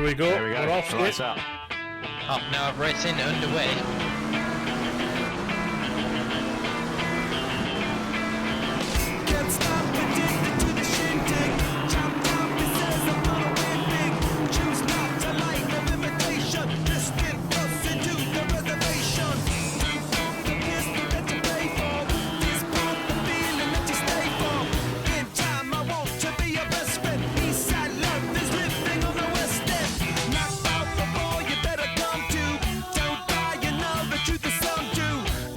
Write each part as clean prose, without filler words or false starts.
we go. There we go. We're off, Lights Skip. out. Half an hour of racing underway. Can't stop addicted to the shindig. Chopped up, it says I'm gonna win big. Choose not to life of imitation. Just get close into the reservation. The pistol that you pay for. This pump, the feeling that you stay for. In time, I want to be your best friend. Eastside love is living on the west end. Knock out the ball, you better come to. Don't die, you know the truth is some do.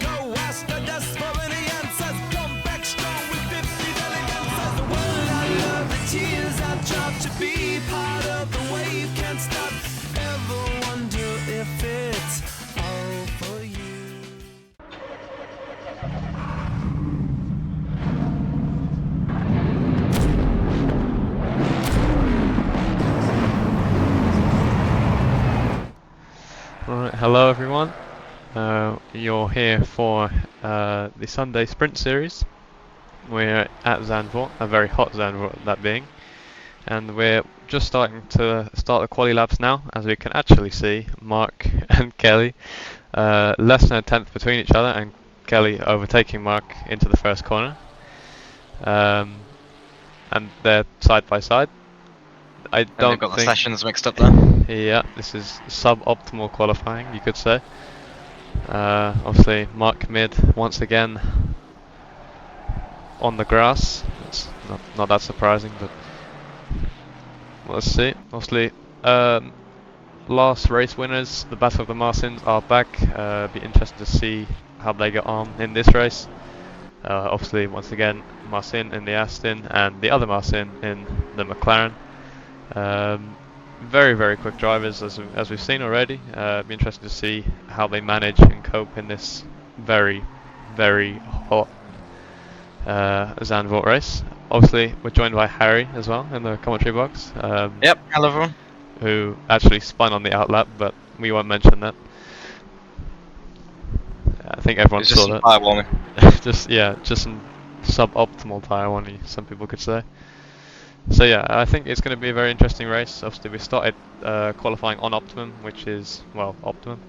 Go ask the dust for any answers. Come back strong with 50 belly dancers. The world I love, the tears I drop to be part of the wave. Can't stop. Ever wonder if it's all for you? Alright, hello everyone. You're here for the Sunday Sprint Series. We're at Zandvoort, a very hot Zandvoort that being, and we're just starting to start the quali laps now, as we can actually see Mark and Kelly less than a tenth between each other, and Kelly overtaking Mark into the first corner. And they're side by side. I And don't they've got the think. sessions mixed up there. Yeah, this is suboptimal qualifying, you could say. Obviously, Mark mid once again on the grass. It's not that surprising, but let's see. Obviously, last race winners, the Battle of the Martins, are back. Be interested to see how they get on in this race. Obviously, once again, Martin in the Aston and the other Martin in the McLaren. Very, very quick drivers, as we've seen already. Be interested to see how they manage and cope in this very, very hot Zandvoort race. Obviously, we're joined by Harry as well in the commentary box. Yep, hello everyone. Who actually spun on the outlap, but we won't mention that. I think everyone It's just saw some that. fire warming. just some suboptimal tyre warning, some people could say. So yeah, I think it's going to be a very interesting race. Obviously, we started qualifying on optimum, which is, well, optimum.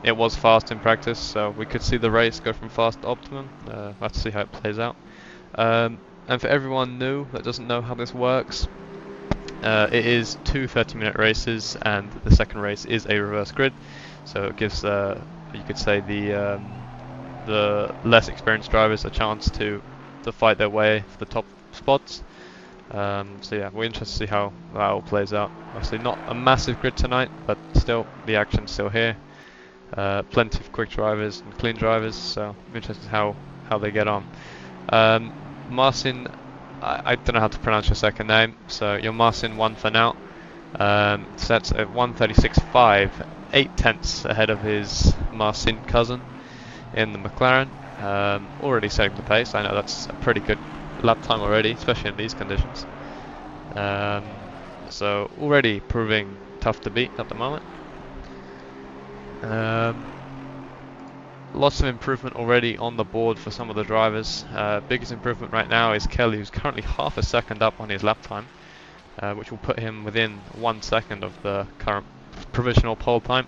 It was fast in practice, so we could see the race go from fast to optimum. We'll have to see how it plays out. And for everyone new that doesn't know how this works, it is two 30-minute races, and the second race is a reverse grid. So it gives, you could say, the less experienced drivers a chance to fight their way for the top spots. So yeah, we're interested to see how that all plays out. Obviously not a massive grid tonight, but still the action's still here. Plenty of quick drivers and clean drivers, so I'm interested how they get on. Marcin, I don't know how to pronounce your second name, so your Marcin won for now. Sets at 1:36.5, 8 tenths ahead of his Marcin cousin in the McLaren. Already setting the pace. I know that's a pretty good lap time already, especially in these conditions. So already proving tough to beat at the moment. Lots of improvement already on the board for some of the drivers. Biggest improvement right now is Kelly, who's currently half a second up on his lap time, which will put him within 1 second of the current provisional pole time.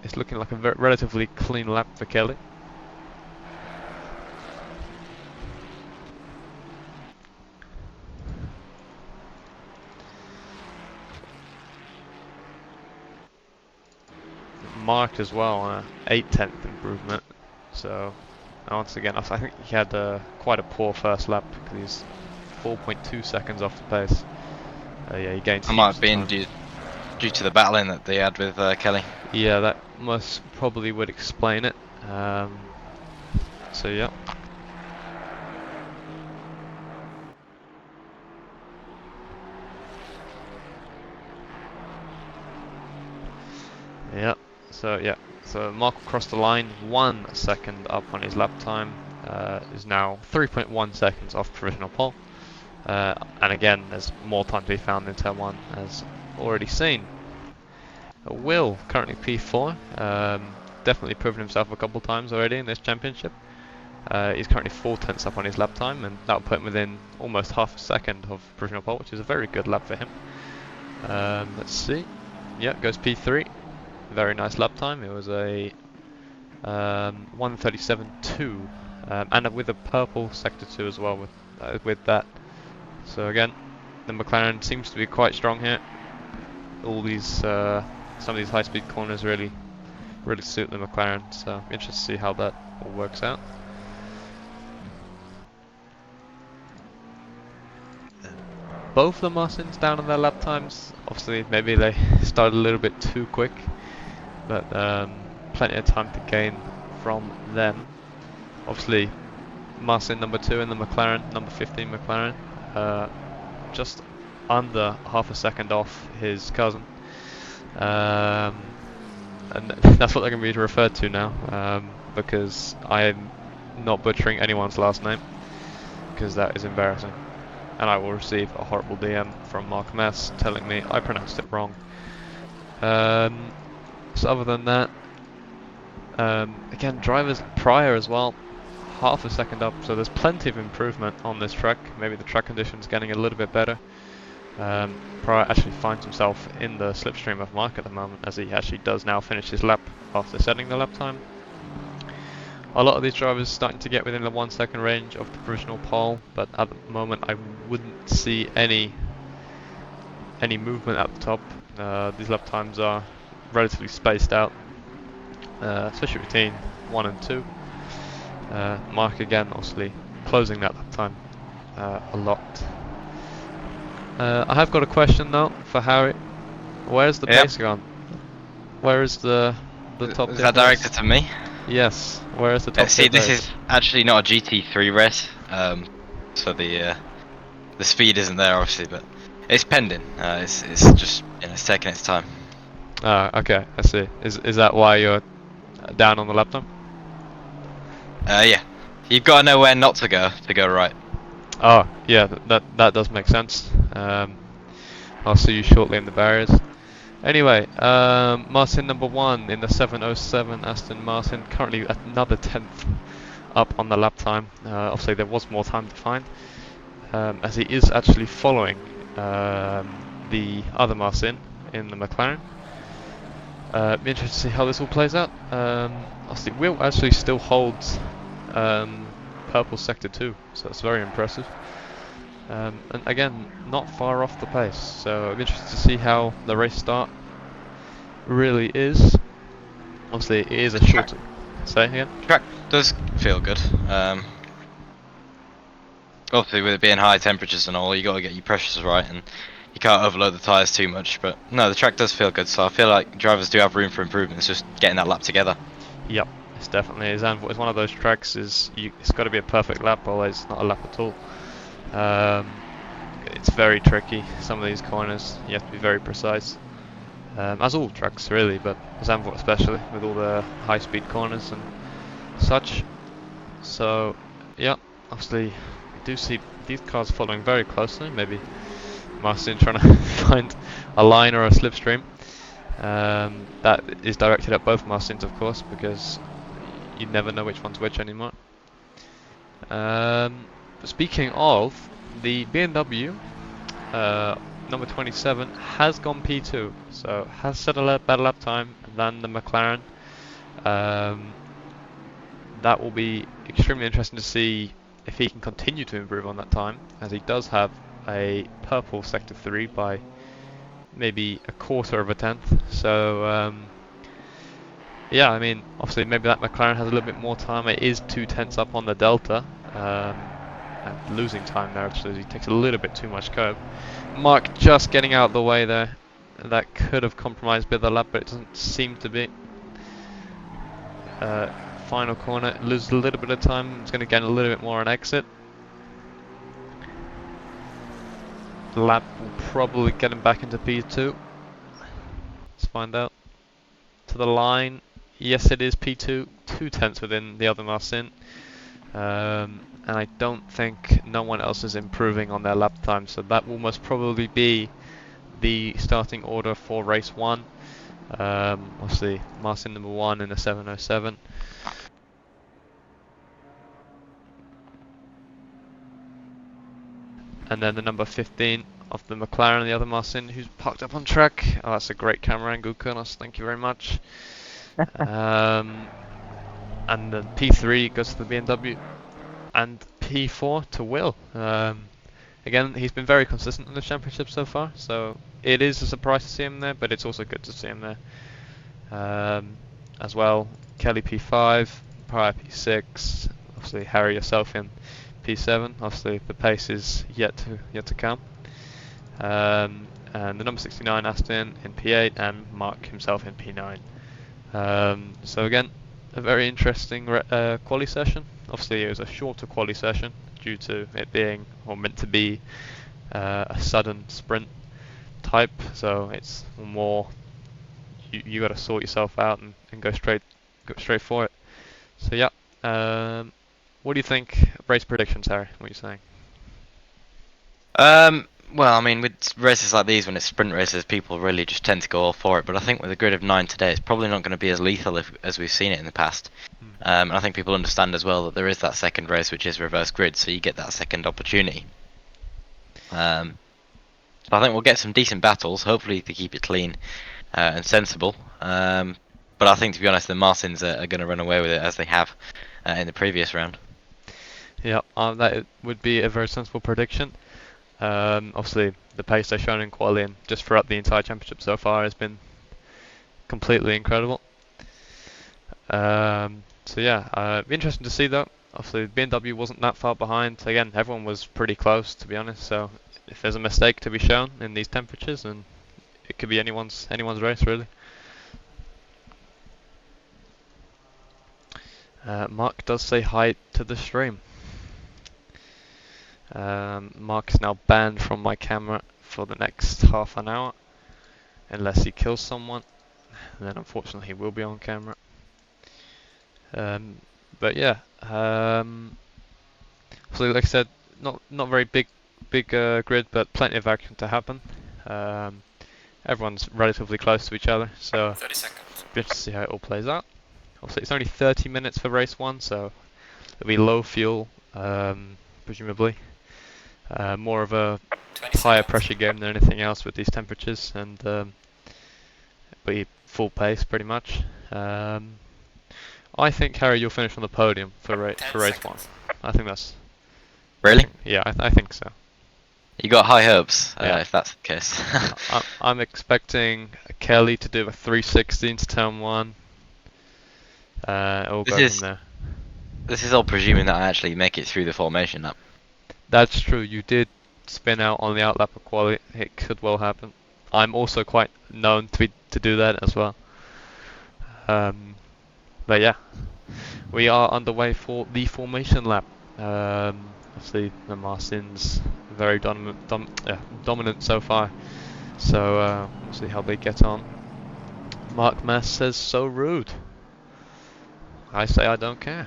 It's looking like a relatively clean lap for Kelly. Marked as well on a 8/10 improvement. So once again, I think he had quite a poor first lap because he's 4.2 seconds off the pace. Yeah, he gained. That might have been due to the battling that they had with Kelly. Yeah, that most probably would explain it. So yeah. Yeah. So Mark crossed the line 1 second up on his lap time. Is now 3.1 seconds off provisional pole. And again, there's more time to be found in turn 1, as already seen. Will, currently P4, definitely proven himself a couple times already in this championship. He's currently 4 tenths up on his lap time, and that'll put him within almost half a second of provisional pole, which is a very good lap for him. Let's see. Yep, goes P3. Very nice lap time. It was a 1:37.2, and with a purple sector 2 as well with that. So again, the McLaren seems to be quite strong here. All these some of these high-speed corners really suit the McLaren. So interested to see how that all works out. Both the Martins down on their lap times. Obviously, maybe they started a little bit too quick, but plenty of time to gain from them. Obviously, Martin number 2 and the McLaren, number 15 McLaren, just under half a second off his cousin. And that's what they're going to be referred to now, because I'm not butchering anyone's last name, because that is embarrassing. And I will receive a horrible DM from Mark Mess telling me I pronounced it wrong. So other than that, again, drivers prior as well, half a second up, so there's plenty of improvement on this track. Maybe the track conditions getting a little bit better. Pryor actually finds himself in the slipstream of Mark at the moment, as he actually does now finish his lap after setting the lap time. A lot of these drivers starting to get within the 1 second range of the provisional pole, but at the moment I wouldn't see any movement at the top. These lap times are relatively spaced out, especially between 1 and 2. Mark again obviously closing that lap time a lot. I have got a question though for Harry. Where's the pace gone? Where is the top? Is that directed to me? Yes. Where is the top? See, this is actually not a GT3 race, so the speed isn't there obviously, but it's pending. It's just it's taking its time. Okay, I see. Is that why you're down on the lap time? Yeah, you've got to know where not to go right. Oh, yeah, that does make sense. I'll see you shortly in the barriers. Anyway, Martin number 1 in the 707 Aston Martin, currently at another 10th up on the lap time. Obviously there was more time to find, as he is actually following the other Martin in the McLaren. Be interested to see how this all plays out. Obviously Will actually still holds purple sector 2, so that's very impressive. And again, not far off the pace, so I'm interested to see how the race start really is. Obviously, it is a shorter. Say again? Track does feel good. Obviously, with it being high temperatures and all, you got to get your pressures right, and you can't overload the tyres too much. But no, the track does feel good, so I feel like drivers do have room for improvement. It's just getting that lap together. Yep, it's definitely Zandvoort is one of those tracks. It's got to be a perfect lap, otherwise it's not a lap at all. It's very tricky. Some of these corners you have to be very precise, as all tracks really, but Zandvoort especially with all the high-speed corners and such. So yeah, obviously we do see these cars following very closely. Maybe Martin trying to find a line or a slipstream. That is directed at both Martins, of course, because you never know which one's which anymore. Speaking of, the BMW number 27 has gone P2, so has set a better lap time than the McLaren. That will be extremely interesting to see if he can continue to improve on that time, as he does have a purple sector 3 by maybe a quarter of a tenth. So yeah, I mean, obviously maybe that McLaren has a little bit more time. It is 2 tenths up on the Delta. And losing time there actually, as he takes a little bit too much curb. Mark just getting out of the way there. That could have compromised a bit of the lap, but it doesn't seem to be. Final corner, loses a little bit of time. It's going to gain a little bit more on exit. The lap will probably get him back into P2. Let's find out. To the line, yes it is P2, 2 tenths within the other Martin. And I don't think no one else is improving on their lap time, so that will most probably be the starting order for race 1. Obviously Martin number 1 in the 707. and then the number 15 of the McLaren, the other Marcin, who's parked up on track. Oh, that's a great camera angle, Kurnos. Thank you very much. And then P3 goes to the BMW, and P4 to Will. Again, he's been very consistent in the championship so far, so it is a surprise to see him there, but it's also good to see him there. As well, Kelly P5, Pryor P6, obviously Harry yourself in P7. Obviously the pace is yet to come. And the number 69 Aston in P8, and Mark himself in P9. So again, a very interesting quali session. Obviously it was a shorter quali session due to it being, or meant to be, a sudden sprint type, so it's more you got to sort yourself out and go straight for it. So yeah, what do you think? Race predictions, Harry? What are you saying? Well, I mean, with races like these, when it's sprint races, people really just tend to go all for it. But I think with a grid of 9 today, it's probably not going to be as lethal as we've seen it in the past. And I think people understand as well that there is that second race, which is reverse grid, so you get that second opportunity. So I think we'll get some decent battles, hopefully to keep it clean and sensible. But I think, to be honest, the Martins are going to run away with it as they have in the previous round. Yeah, that would be a very sensible prediction. Obviously, the pace they've shown in quali and just throughout the entire championship so far has been completely incredible. So yeah, interesting to see though. Obviously, BMW wasn't that far behind. Again, everyone was pretty close, to be honest. So if there's a mistake to be shown in these temperatures, then it could be anyone's race, really. Mark does say hi to the stream. Mark is now banned from my camera for the next half an hour, unless he kills someone, and then unfortunately he will be on camera. But yeah, so like I said, not very big grid, but plenty of action to happen. Everyone's relatively close to each other, so 30 seconds. good to see how it all plays out. Obviously, it's only 30 minutes for race 1, so it'll be low fuel, presumably. More of a higher pressure game than anything else with these temperatures, and be full pace pretty much. I think, Harry, you'll finish on the podium for race 1. I think that's... Really? Yeah, I think so. You got high hopes, Yeah. if that's the case. I'm expecting Kelly to do a 360 into turn 1. It'll go from there. This is all presuming that I actually make it through the formation lap. That's true, you did spin out on the outlap of quali. It could well happen. I'm also quite known to do that as well. But yeah, we are underway for the formation lap. Obviously the Martins very dominant so far, so we'll see how they get on. Mark Mass says, so rude. I say I don't care.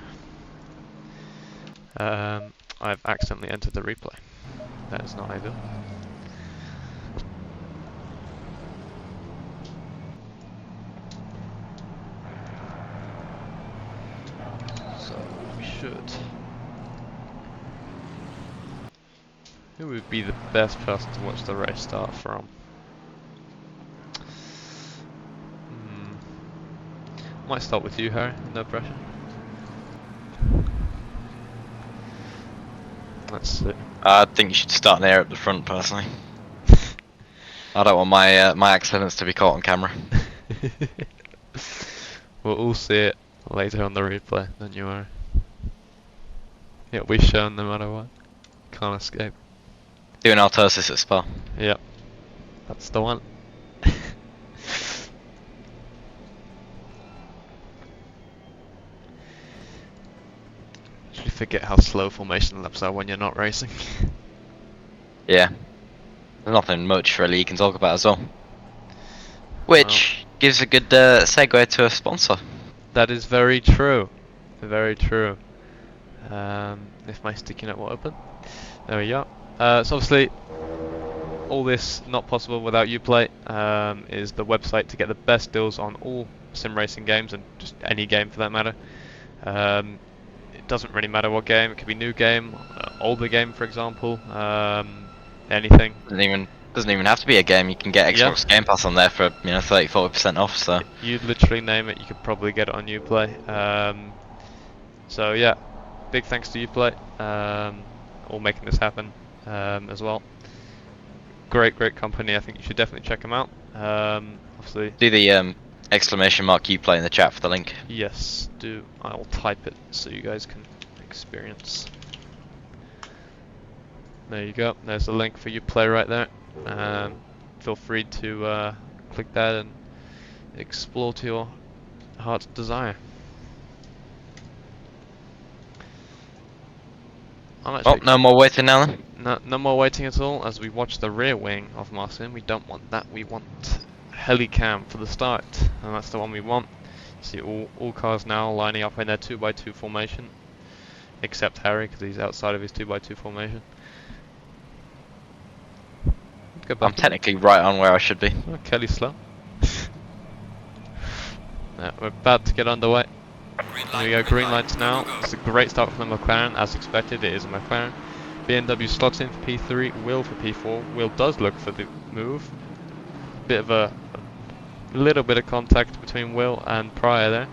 I've accidentally entered the replay. That is not ideal. So we should. Who would be the best person to watch the race start from? Might start with you, Harry. No pressure. Let's see. I think you should start there at the front, personally. I don't want my accidents to be caught on camera. We'll all see it later on the replay, don't you worry. It'll be shown no matter what. Can't escape. Doing halitosis at Spa. Yep. That's the one. You forget how slow formation laps are when you're not racing. Yeah. There's nothing much really you can talk about as well. Which gives a good segue to a sponsor. That is very true. Very true. If my sticky note will open. There we go. So obviously, all this not possible without Uplay. Is the website to get the best deals on all sim racing games, and just any game for that matter. It doesn't really matter what game. It could be new game, older game, for example. anything. Doesn't even have to be a game. You can get Yeah, Xbox Game Pass on there for 30-40% off. So you literally name it, you could probably get it on Uplay. So yeah, big thanks to Uplay, all making this happen as well. Great company. I think you should definitely check them out. Obviously, do the exclamation mark Uplay in the chat for the link. yes, do. I will type it so you guys can experience. There you go. There's the link for Uplay right there. Feel free to click that and explore to your heart's desire. I'm Oh, actually no more waiting now then. no more waiting at all as we watch the rear wing of Marcin. We don't want that. We want helicam for the start, and that's the one we want. See all cars now lining up in their 2x2 formation, except Harry because he's outside of his 2x2 formation. Go back. I'm technically right on where I should be. Oh, Kelly's slow. We're about to get underway. Here we go, green lights now. It's a great start from the McLaren, as expected. It is a McLaren. BMW slots in for P3, Will for P4. Will does look for the move. Bit of a little bit of contact between Will and Pryor there,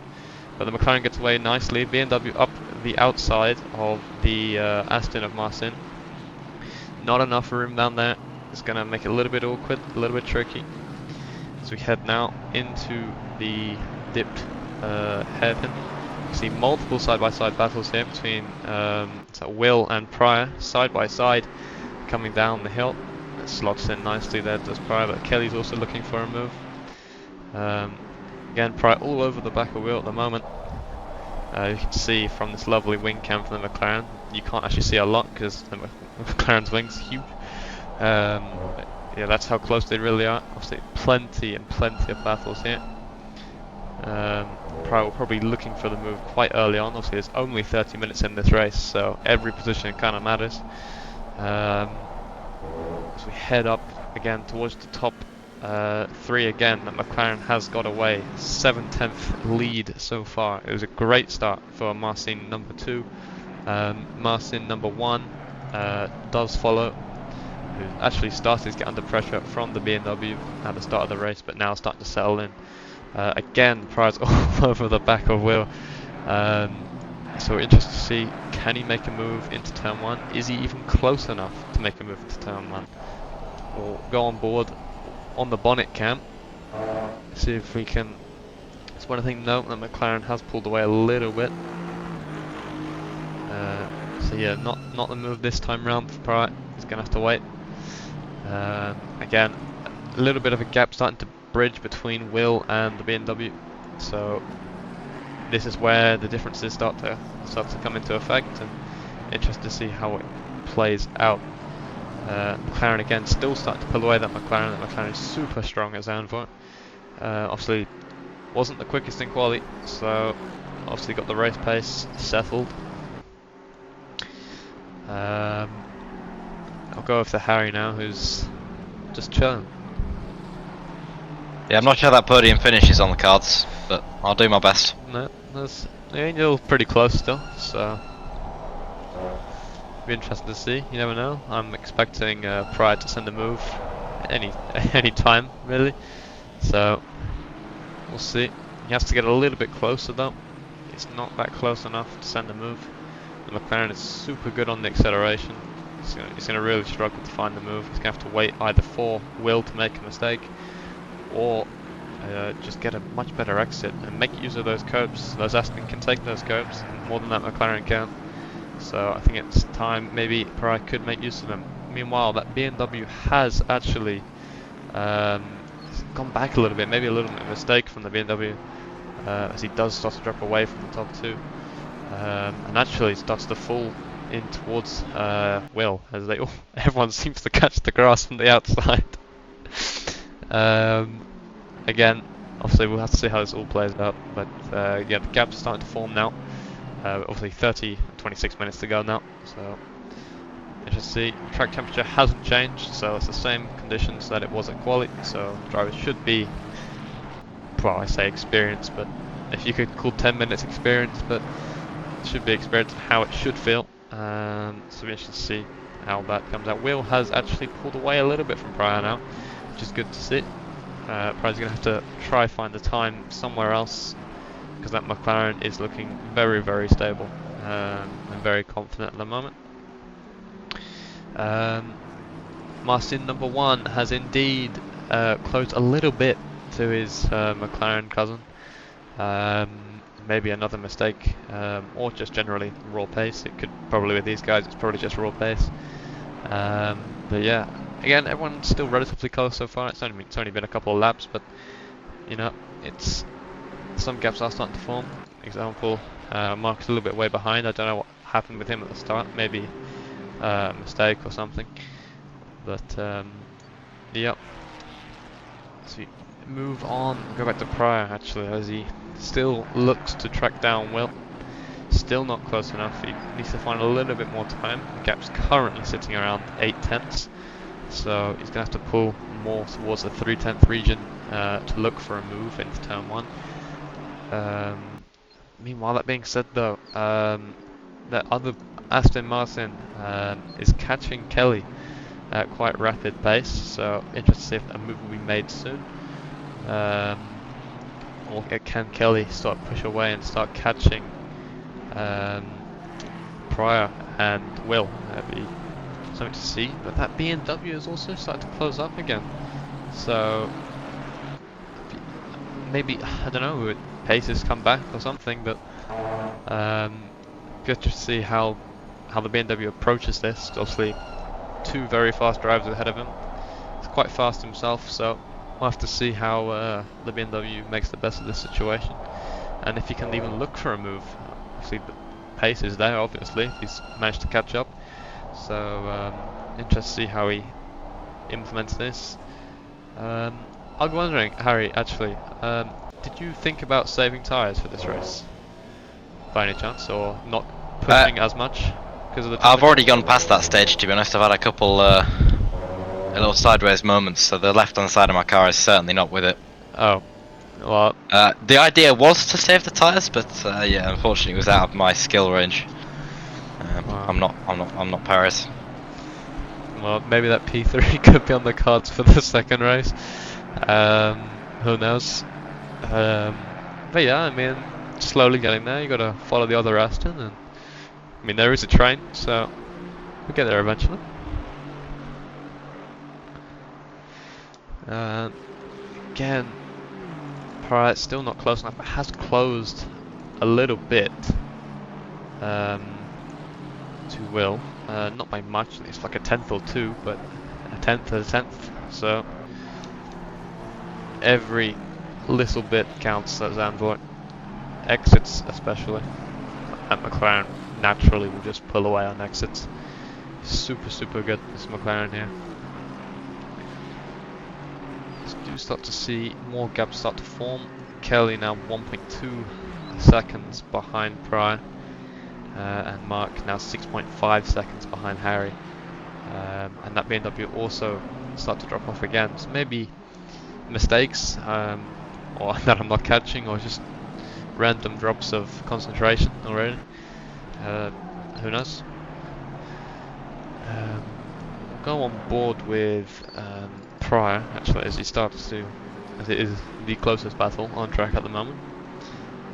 but the McLaren gets away nicely. BMW up the outside of the Aston of Marcin. Not enough room down there. It's going to make it a little bit awkward, a little bit tricky. As we head now into the dipped hairpin. You see multiple side-by-side battles here between so Will and Pryor, side by side, coming down the hill. It slots in nicely there, does Pryor, but Kelly's also looking for a move. Again, Pryor all over the back of Will at the moment. You can see from this lovely wing cam from the McLaren, you can't actually see a lot because the McLaren's wing's huge. Yeah, that's how close they really are. Obviously, plenty of battles here. Pryor will probably looking for the move quite early on. Obviously, there's only 30 minutes in this race, so every position kind of matters. As we head up again towards the top three again, that McLaren has got away. 7/10 lead so far. It was a great start for Marcin number 2. Marcin number 1 does follow, who actually started to get under pressure from the BMW at the start of the race, but now starting to settle in. Again, Pryor's all over the back of Will. So we're interested to see, can he make a move into turn 1? Is he even close enough to make a move into turn 1? We'll go on board on the bonnet cam, see if we can. It's one thing, note that McLaren has pulled away a little bit. So yeah, not the move this time round for Pryor. He's gonna have to wait. Again, a little bit of a gap starting to bridge between Will and the BMW. So this is where the differences start to come into effect, and interested to see how it plays out. McLaren again still starting to pull away. That McLaren is super strong at Zandvoort. Obviously wasn't the quickest in quali, so obviously got the race pace settled. I'll go with the Harry now, who's just chilling. Yeah, I'm not sure that podium finish is on the cards, but I'll do my best. No, you're pretty close still, so be interesting to see. You never know. I'm expecting Pryor to send a move any time really, so we'll see. He has to get a little bit closer though. It's not that close enough to send a move. The McLaren is super good on the acceleration. He's going to really struggle to find the move. He's going to have to wait either for Will to make a mistake, or just get a much better exit and make use of those curbs. Those Aston can take those curbs more than that McLaren can. So I think it's time maybe Pryor could make use of them. Meanwhile, that BMW has actually gone back a little bit, maybe a little bit of a mistake from the BMW, as he does start to drop away from the top 2, and actually starts to fall in towards Will, as everyone seems to catch the grass from the outside. Again, obviously we'll have to see how this all plays out, but yeah, the gap's starting to form now. Obviously 26 minutes to go now, so interesting to see. Track temperature hasn't changed, so it's the same conditions that it was at quali, so drivers should be, well, I say experienced, but if you could call 10 minutes experience, but it should be experienced how it should feel. So we should see how that comes out. Will has actually pulled away a little bit from Pryor now, which is good to see. Pryor's going to have to try find the time somewhere else, because that McLaren is looking very, very stable and very confident at the moment. Marcin number 1 has indeed closed a little bit to his McLaren cousin. Maybe another mistake, or just generally raw pace. It could probably, with these guys, it's probably just raw pace. But yeah, again, everyone's still relatively close so far. It's only been a couple of laps, but you know, it's some gaps are starting to form. Example, Mark's a little bit way behind. I don't know what happened with him at the start. Maybe a mistake or something. But yep. So we move on. Go back to Pryor actually, as he still looks to track down Will. Still not close enough. He needs to find a little bit more time. The gap's currently sitting around 8/10, so he's going to have to pull more towards the 3/10 region to look for a move into turn 1. Meanwhile, that being said though, that other Aston Martin is catching Kelly at quite rapid pace, so interested to see if a move will be made soon. Or can Kelly start push away and start catching Pryor and Will? That'd be something to see. But that BMW is also starting to close up again, so maybe, I don't know, would paces come back or something. But good to see how the BMW approaches this. Obviously, 2 very fast drivers ahead of him. He's quite fast himself, so we'll have to see how the BMW makes the best of this situation, and if he can even look for a move. Obviously, the pace is there, obviously, if he's managed to catch up. So, interested to see how he implements this. I was wondering, Harry, actually, did you think about saving tyres for this race, by any chance, or not pushing as much because of the I've already gone past that stage, to be honest. I've had a couple little sideways moments, so the left hand side of my car is certainly not with it. Oh, well. The idea was to save the tyres, but yeah, unfortunately, it was out of my skill range. Wow. I'm not Paris. Well, maybe that P3 could be on the cards for the second race. Who knows? But yeah, I mean, slowly getting there. You got to follow the other Aston, and I mean, there is a train, so we'll get there eventually. Again, Pryor still not close enough. It has closed a little bit to Will. Not by much. It's like a tenth or two, but a tenth of a tenth. So every little bit counts at Zandvoort. Exits especially. At McLaren, naturally will just pull away on exits. Super good, this McLaren here. Do start to see more gaps start to form. Kelly now 1.2 seconds behind Pryor, and Mark now 6.5 seconds behind Harry, and that BMW also start to drop off again. So maybe mistakes, or that I'm not catching, or just random drops of concentration already. Who knows? Go on board with Pryor actually, as it is the closest battle on track at the moment.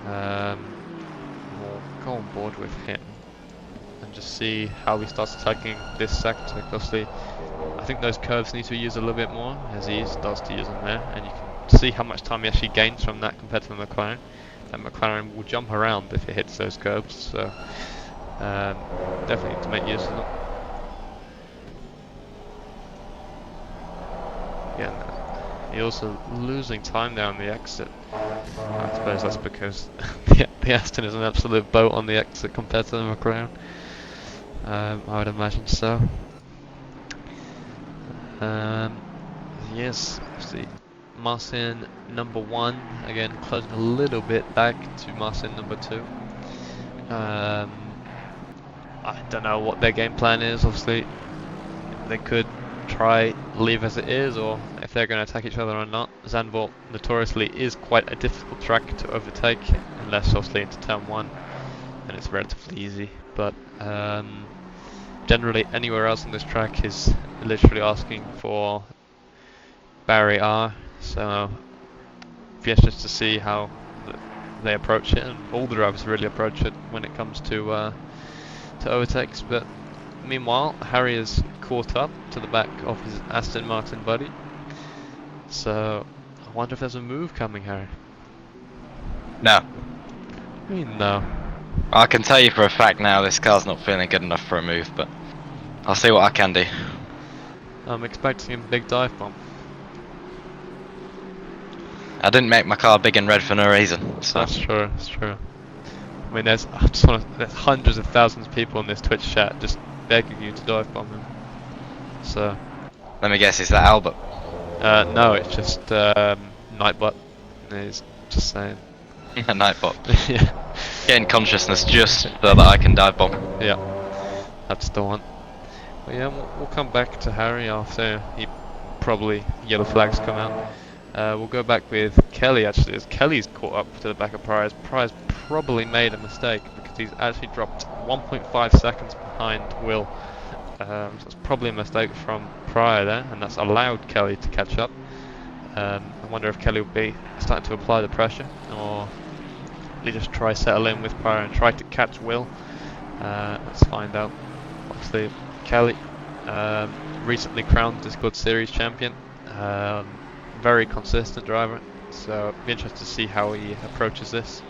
We'll go on board with him and just see how he starts attacking this sector. Obviously, I think those curves need to be used a little bit more, as he starts to use them there, and you can see how much time he actually gains from that compared to the McLaren. That McLaren will jump around if it hits those curves, so definitely need to make use of them. Again, you're also losing time there on the exit. I suppose that's because the Aston is an absolute boat on the exit compared to the McLaren. I would imagine so. Yes, see, Marcin number 1 again closing a little bit back to Marcin number 2. I don't know what their game plan is. Obviously, they could try leave as it is, or if they're going to attack each other or not. Zandvoort notoriously is quite a difficult track to overtake, unless obviously into turn 1, and it's relatively easy. But generally anywhere else on this track is literally asking for Barry R. So it's just to see how they approach it, and all the drivers really approach it when it comes to overtakes. But meanwhile, Harry is caught up to the back of his Aston Martin buddy. So I wonder if there's a move coming, Harry. No. I mean, no. I can tell you for a fact now this car's not feeling good enough for a move, but I'll see what I can do. I'm expecting a big dive bomb. I didn't make my car big and red for no reason, so. That's true, that's true. I mean, there's hundreds of thousands of people in this Twitch chat just begging you to dive bomb him. So. Let me guess, is that Albert? No, it's just Nightbot. He's just saying. Nightbot. Yeah. Getting consciousness just so that I can dive bomb. Yeah, that's the one. But yeah, we'll come back to Harry after he probably yellow flags come out. We'll go back with Kelly actually, as Kelly's caught up to the back of Pryor's. Pryor's probably made a mistake because he's actually dropped 1.5 seconds behind Will. So it's probably a mistake from Pryor there, and that's allowed Kelly to catch up. I wonder if Kelly will be starting to apply the pressure, or he just try settle in with Pryor and try to catch Will. Let's find out. Obviously, Kelly recently crowned the Squad Series champion. Very consistent driver, so it'll be interesting to see how he approaches this.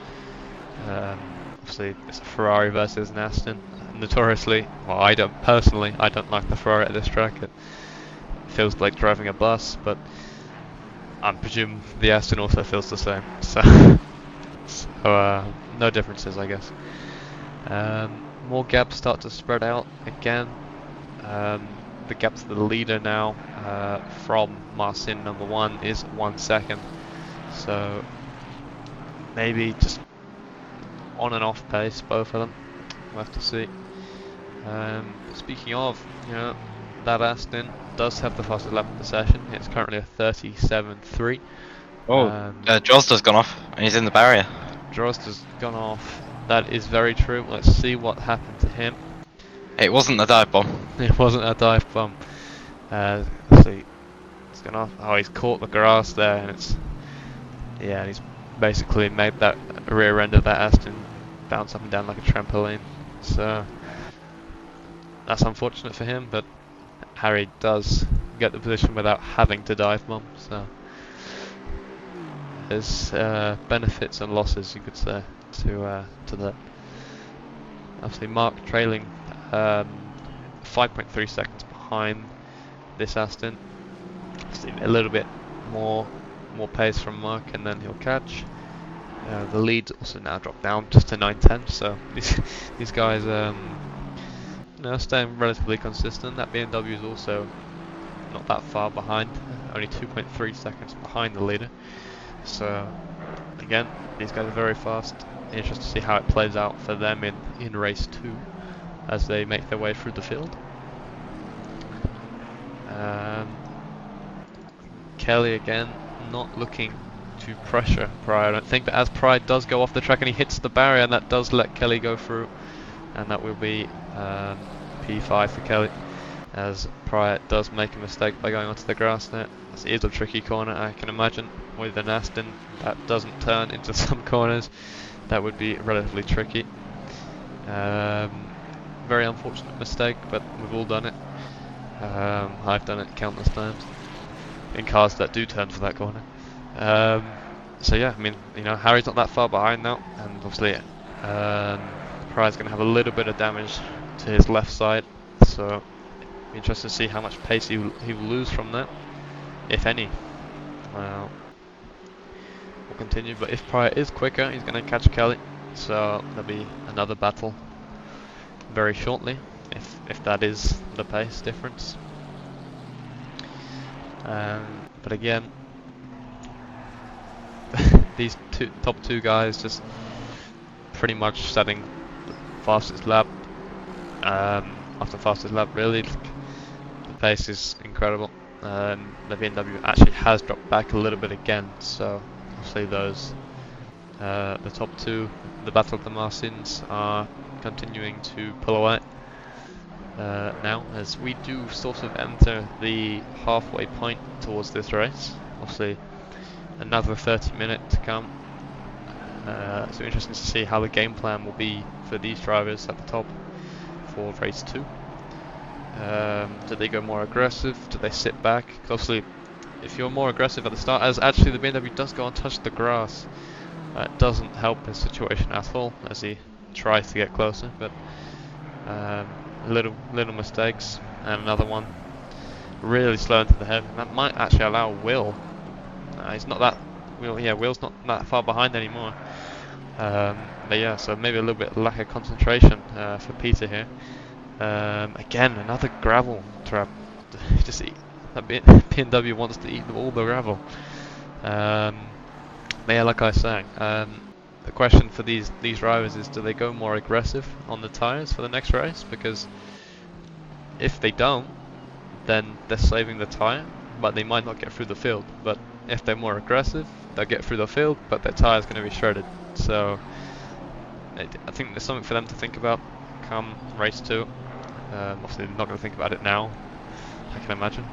Obviously, it's a Ferrari versus an Aston. Notoriously, well, I don't like the Ferrari at this track. It feels like driving a bus, but I presume the Aston also feels the same. So, no differences, I guess. More gaps start to spread out again. The gap to the leader now from Marcin number 1 is 1 second. So maybe just on and off pace, both of them. We'll have to see. Speaking of, that Aston does have the fastest lap of the session. It's currently a 37.3. Drozda's gone off, and he's in the barrier. Drozda's gone off. That is very true. Let's see what happened to him. It wasn't a dive bomb. It wasn't a dive bomb. Let's see. It's gone off. Oh, he's caught the grass there, and he's basically made that rear end of that Aston bounce up and down like a trampoline. So that's unfortunate for him, but Harry does get the position without having to dive bomb. So there's benefits and losses, you could say, to that. Obviously, Mark trailing 5.3 seconds behind this Aston. See a little bit more pace from Mark, and then he'll catch. The lead also now dropped down just to 9:10. So these guys, staying relatively consistent. That BMW is also not that far behind, only 2.3 seconds behind the leader. So again, these guys are very fast. Interesting to see how it plays out for them in race 2 as they make their way through the field. Kelly again not looking to pressure Pryor, I don't think, but as Pryor does go off the track and he hits the barrier, and that does let Kelly go through, and that will be P5 for Kelly, as Pryor does make a mistake by going onto the grass there. This is a tricky corner, I can imagine, with an Aston that doesn't turn into some corners. That would be relatively tricky. Very unfortunate mistake, but we've all done it. I've done it countless times in cars that do turn for that corner. So yeah, I mean, Harry's not that far behind now, and obviously Pryor's going to have a little bit of damage to his left side, so be interested to see how much pace he will lose from that, if any. We'll continue, but if Pryor is quicker, he's going to catch Kelly, so there'll be another battle very shortly, if that is the pace difference. But again, these top two guys just pretty much setting the fastest lap. After fastest lap, really, the pace is incredible. The BMW actually has dropped back a little bit again, so obviously those the top two, the Battle of the Marcins, are continuing to pull away. now, as we do sort of enter the halfway point towards this race. Obviously, another 30 minutes to come. So interesting to see how the game plan will be for these drivers at the top for race 2. Do they go more aggressive? Do they sit back? 'Cause obviously, if you're more aggressive at the start, as actually the BMW does go and touch the grass, it doesn't help his situation at all as he tries to get closer. But little mistakes, and another one really slow into the head. That might actually allow Will. He's not that. Will's not that far behind anymore. But yeah, so maybe a little bit lack of concentration for Peter here. Again, another gravel trap. Just eat. That BMW wants to eat all the gravel. But yeah, like I was saying, the question for these drivers is: do they go more aggressive on the tyres for the next race? Because if they don't, then they're saving the tyre, but they might not get through the field. But if they're more aggressive, they'll get through the field, but their tyre's going to be shredded. So I think there's something for them to think about come race 2. Obviously they're not going to think about it now, I can imagine.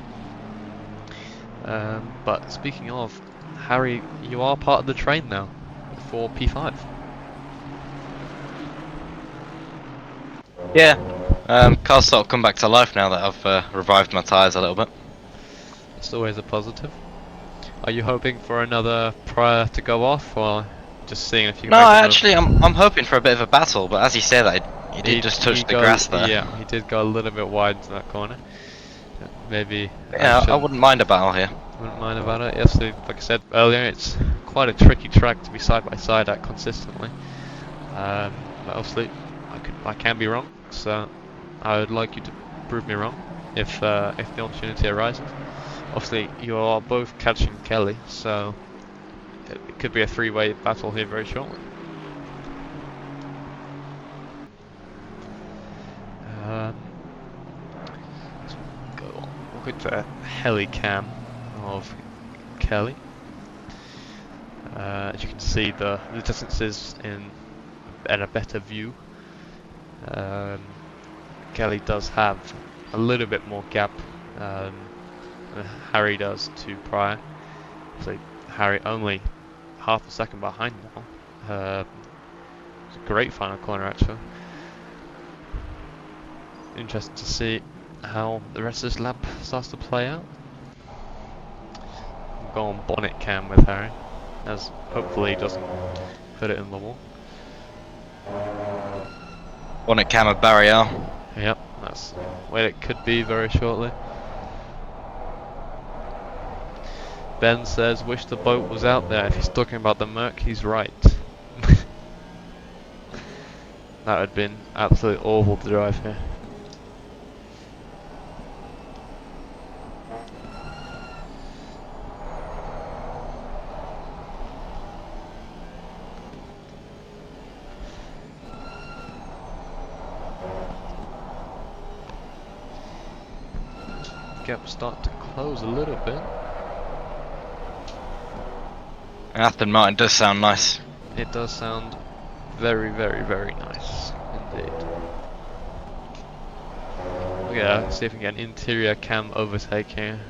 But speaking of, Harry, you are part of the train now for P5. Yeah, car's sort of come back to life now that I've revived my tyres a little bit. It's always a positive. Are you hoping for another prior to go off, or just seeing if you can No, make another? actually, I'm hoping for a bit of a battle, but as you say that, he did just touch the grass there. Yeah, he did go a little bit wide into that corner. Maybe. Yeah, I wouldn't mind a battle here. Wouldn't mind about it. Yes, like I said earlier, it's quite a tricky track to be side by side at consistently. But obviously, I can be wrong, so I would like you to prove me wrong if the opportunity arises. Obviously, you are both catching Kelly, so it could be a 3-way battle here very shortly. So go on. We'll go to the heli cam of Kelly. As you can see, the distances in a better view. Kelly does have a little bit more gap than Harry does to Pryor. So Harry only half a second behind now. It's a great final corner actually. Interesting to see how the rest of this lap starts to play out. We'll go on bonnet cam with Harry, as hopefully he doesn't put it in the wall. Bonnet camera barrier. Yep, that's where it could be very shortly. Ben says, wish the boat was out there. If he's talking about the Merc, he's right. That would have been absolutely awful to drive here. Gap start to close a little bit. Aston Martin does sound nice. It does sound very, very, very nice indeed. Yeah, see if we can get an interior cam overtake here.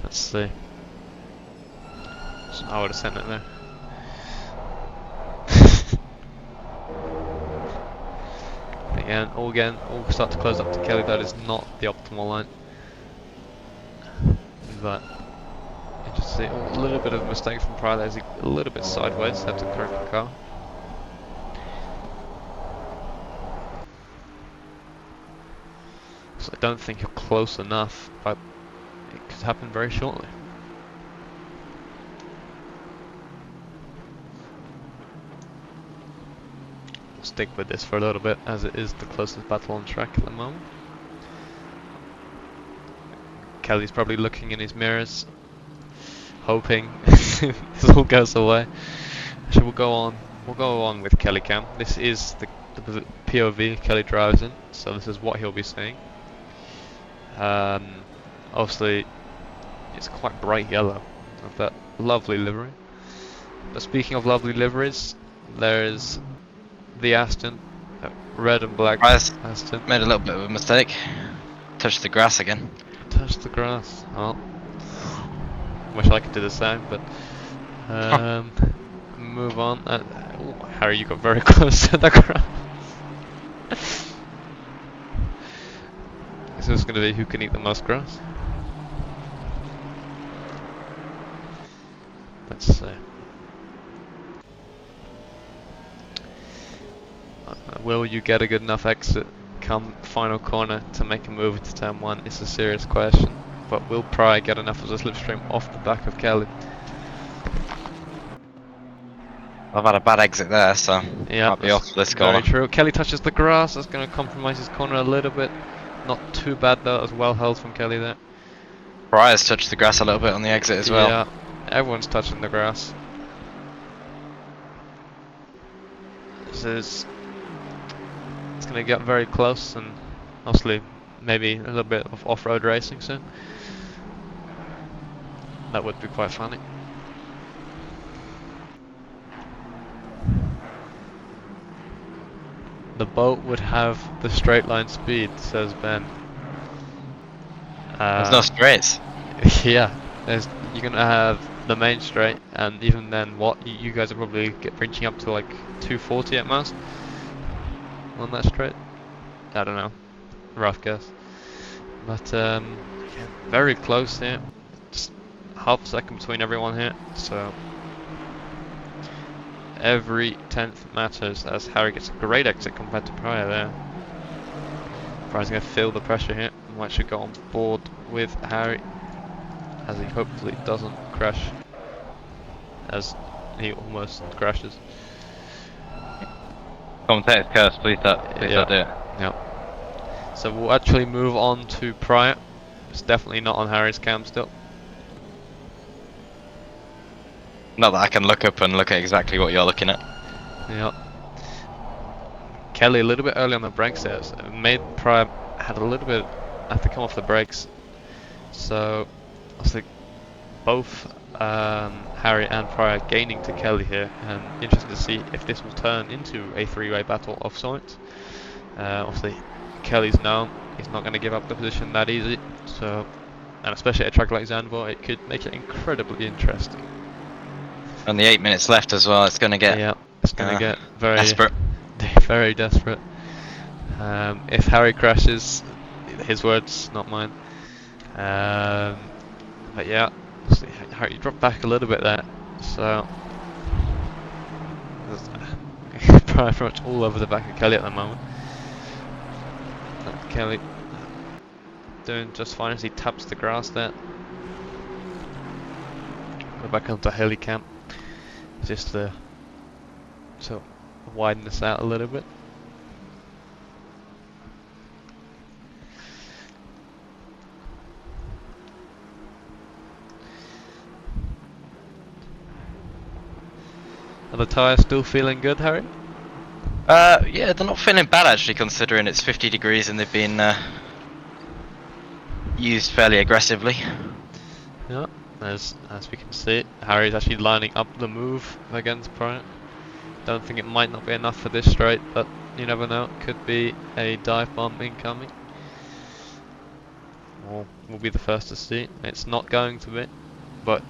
Let's see. So I would have sent it there. Again, all start to close up to Kelly. That is not the optimal line. But you just see a little bit of a mistake from Pryor there. He's a little bit sideways, had to correct the car. So I don't think you're close enough, but it could happen very shortly. Stick with this for a little bit, as it is the closest battle on track at the moment. Kelly's probably looking in his mirrors, hoping this all goes away. So we'll go on with Kelly cam. This is the POV Kelly drives in, so this is what he'll be seeing. Obviously, it's quite bright yellow of that lovely livery. But speaking of lovely liveries, there is the Aston red and black. Price Aston. made a little bit of a mistake. Touched the grass again. Touch the grass. Oh. Wish I could do the same, but move on. Ooh, Harry, you got very close to the grass. This is going to be who can eat the most grass. Let's see. Will you get a good enough exit come final corner to make a move to turn 1? It's a serious question. But will Pryor get enough of the slipstream off the back of Kelly? I've had a bad exit there, so Yeah, might be off this very corner. true. Kelly touches the grass. That's going to compromise his corner a little bit. Not too bad though. As well held from Kelly there. Briar's touched the grass a little bit on the exit as well. Yeah, everyone's touching the grass. This is. It's going to get very close, and obviously maybe a little bit of off-road racing soon. That would be quite funny. The boat would have the straight line speed, says Ben. There's no straights. Yeah, you're gonna have the main straight, and even then, what you guys are probably reaching up to like 240 at most on that straight. I don't know, rough guess. But yeah, very close here. Just half a second between everyone here, so every tenth matters as Harry gets a great exit compared to Pryor there. Pryor's going to feel the pressure here. Might should go on board with Harry as he hopefully doesn't crash, as he almost crashes. Commentator's curse, please don't do it. Yeah. So we'll actually move on to Pryor. It's definitely not on Harry's cam still. Not that I can look up and look at exactly what you're looking at. Yeah. Kelly a little bit early on the brakes there. So it made Pryor had a little bit have to come off the brakes. So obviously both Harry and Pryor gaining to Kelly here, and interesting to see if this will turn into a three-way battle of sorts. Obviously Kelly's known he's not going to give up the position that easy. So, and especially at a track like Zandvoort, it could make it incredibly interesting. And the 8 minutes left as well, it's going to get it's going to get very desperate. very desperate. If Harry crashes, his words, not mine. But yeah, see, Harry dropped back a little bit there, so pretty much all over the back of Kelly at the moment. Kelly doing just fine as he taps the grass there. Go back onto heli camp, just to widen this out a little bit. Are the tyres still feeling good, Harry? Yeah, they're not feeling bad actually, considering it's 50 degrees and they've been used fairly aggressively. Yeah, as we can see, Harry's actually lining up the move against Pryor. Don't think it might not be enough for this straight, but you never know. Could be a dive bomb incoming. We'll be the first to see. It's not going to be, but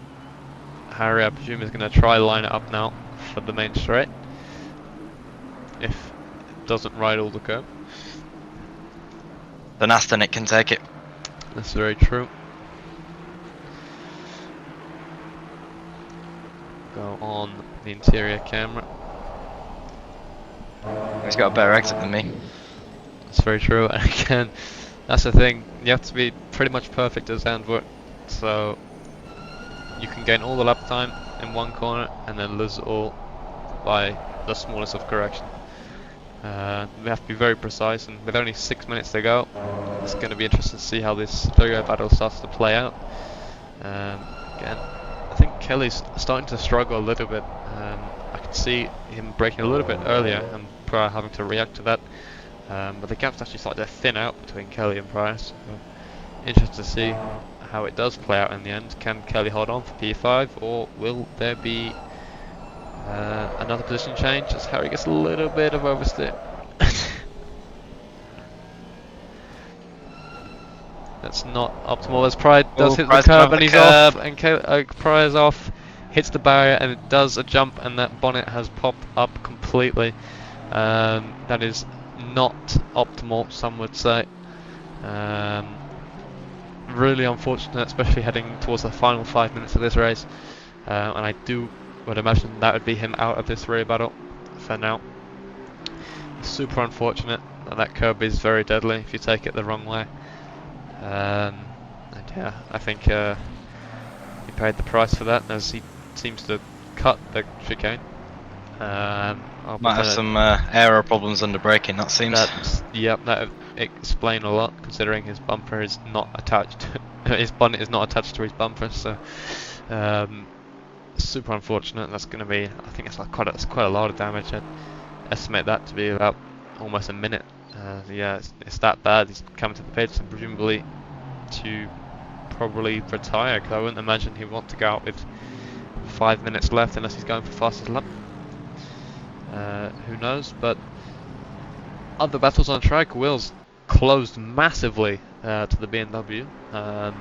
Harry, I presume, is going to try line it up now for the main straight. If it doesn't ride all the curb. Then Aston it can take it. That's very true. Go on the interior camera. He's got a better exit than me. That's very true. And again, that's the thing. You have to be pretty much perfect as Zandvoort. So you can gain all the lap time in one corner and then lose it all by the smallest of correction. We have to be very precise, and with only 6 minutes to go, it's going to be interesting to see how this three-way battle starts to play out. Again, I think Kelly's starting to struggle a little bit. I could see him braking a little bit earlier and Pryor having to react to that. But the gap's actually starting to thin out between Kelly and Pryor. So interesting to see how it does play out in the end. Can Kelly hold on for P5, or will there be another position change as Harry gets a little bit of oversteer? That's not optimal as Pride does Oh, hit the Price curb off and the he's curb. off, and Pryor's off, hits the barrier and it does a jump and that bonnet has popped up completely. That is not optimal, some would say. Really unfortunate, especially heading towards the final 5 minutes of this race. And I would imagine that would be him out of this rear battle for now. Super unfortunate. That curb is very deadly if you take it the wrong way. And yeah, I think he paid the price for that as he seems to cut the chicane. I'll Might have pretend some aero problems under braking, that seems. that would explain a lot considering his bumper is not attached. His bonnet is not attached to his bumper, so super unfortunate. That's going to be, I think it's like quite a lot of damage. I'd estimate that to be about almost a minute. Yeah, it's that bad. He's coming to the pits and presumably to probably retire, because I wouldn't imagine he'd want to go out with 5 minutes left unless he's going for fastest lap. Who knows? But other battles on track, Will's closed massively to the BMW. The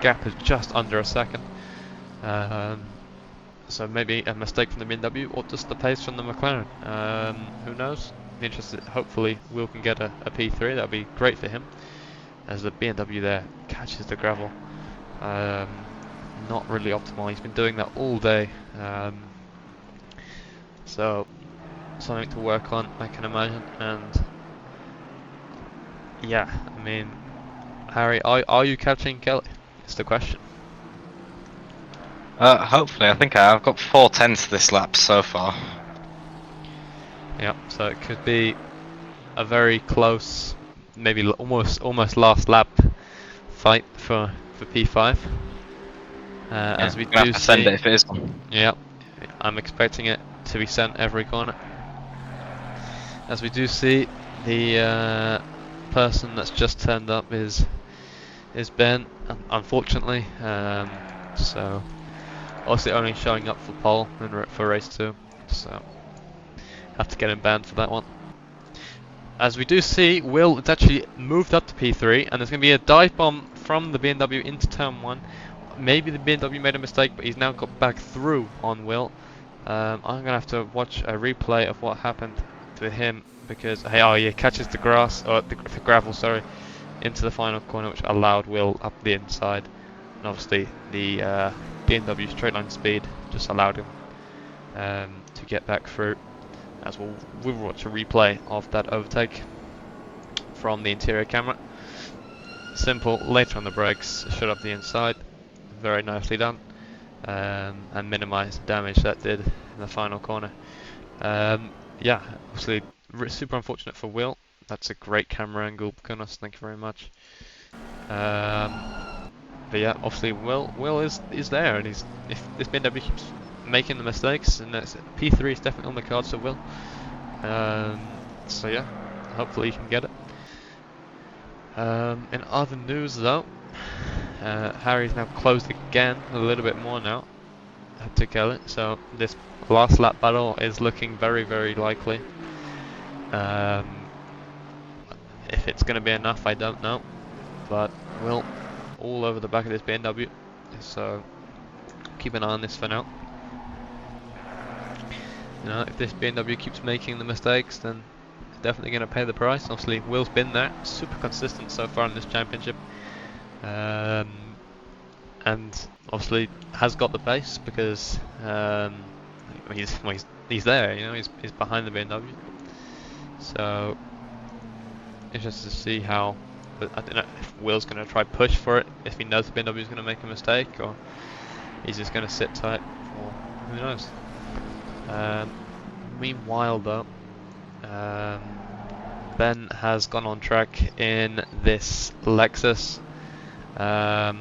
gap is just under a second. So maybe a mistake from the BMW or just the pace from the McLaren. Who knows? Be interested. Hopefully, Will can get a P3. That would be great for him, as the BMW there catches the gravel. Not really optimal. He's been doing that all day. So something to work on, I can imagine. And yeah, I mean, Harry, are you catching Kelly? It's the question. Hopefully, I think I've got 4/10 this lap so far. Yeah, so it could be a very close, maybe almost last lap fight for P5. As we Gonna do have to send see, it if it is. yeah, I'm expecting it to be sent every corner. As we do see, the person that's just turned up is Ben, unfortunately. So obviously only showing up for pole and for race 2, so have to get him banned for that one. As we do see, Will has actually moved up to P3, and there's going to be a dive bomb from the BMW into turn 1. Maybe the BMW made a mistake, but he's now got back through on Will. I'm going to have to watch a replay of what happened to him, because he catches the grass, or the gravel, sorry, into the final corner, which allowed Will up the inside. And obviously the BMW straight line speed just allowed him to get back through. As we'll watch a replay of that overtake from the interior camera. Simple, later on the brakes, shut up the inside, very nicely done, and minimise the damage that did in the final corner. Yeah, obviously super unfortunate for Will. That's a great camera angle, Gunners, thank you very much. But yeah, obviously Will is there, and if this BMW keeps making the mistakes, and P3 is definitely on the cards for Will. So yeah, hopefully he can get it. In other news though, Harry's now closed again a little bit more now to Kelly, so this last lap battle is looking very, very likely. If it's going to be enough, I don't know, but Will all over the back of this BMW, so keep an eye on this for now. You know, if this BMW keeps making the mistakes, then it's definitely going to pay the price. Obviously, Will's been there, super consistent so far in this championship, and obviously has got the pace because he's there. You know, he's behind the BMW. So interested to see how. But I don't know if Will's going to try push for it, if he knows the BMW is going to make a mistake, or he's just going to sit tight, or who knows. Meanwhile though, Ben has gone on track in this Lexus. I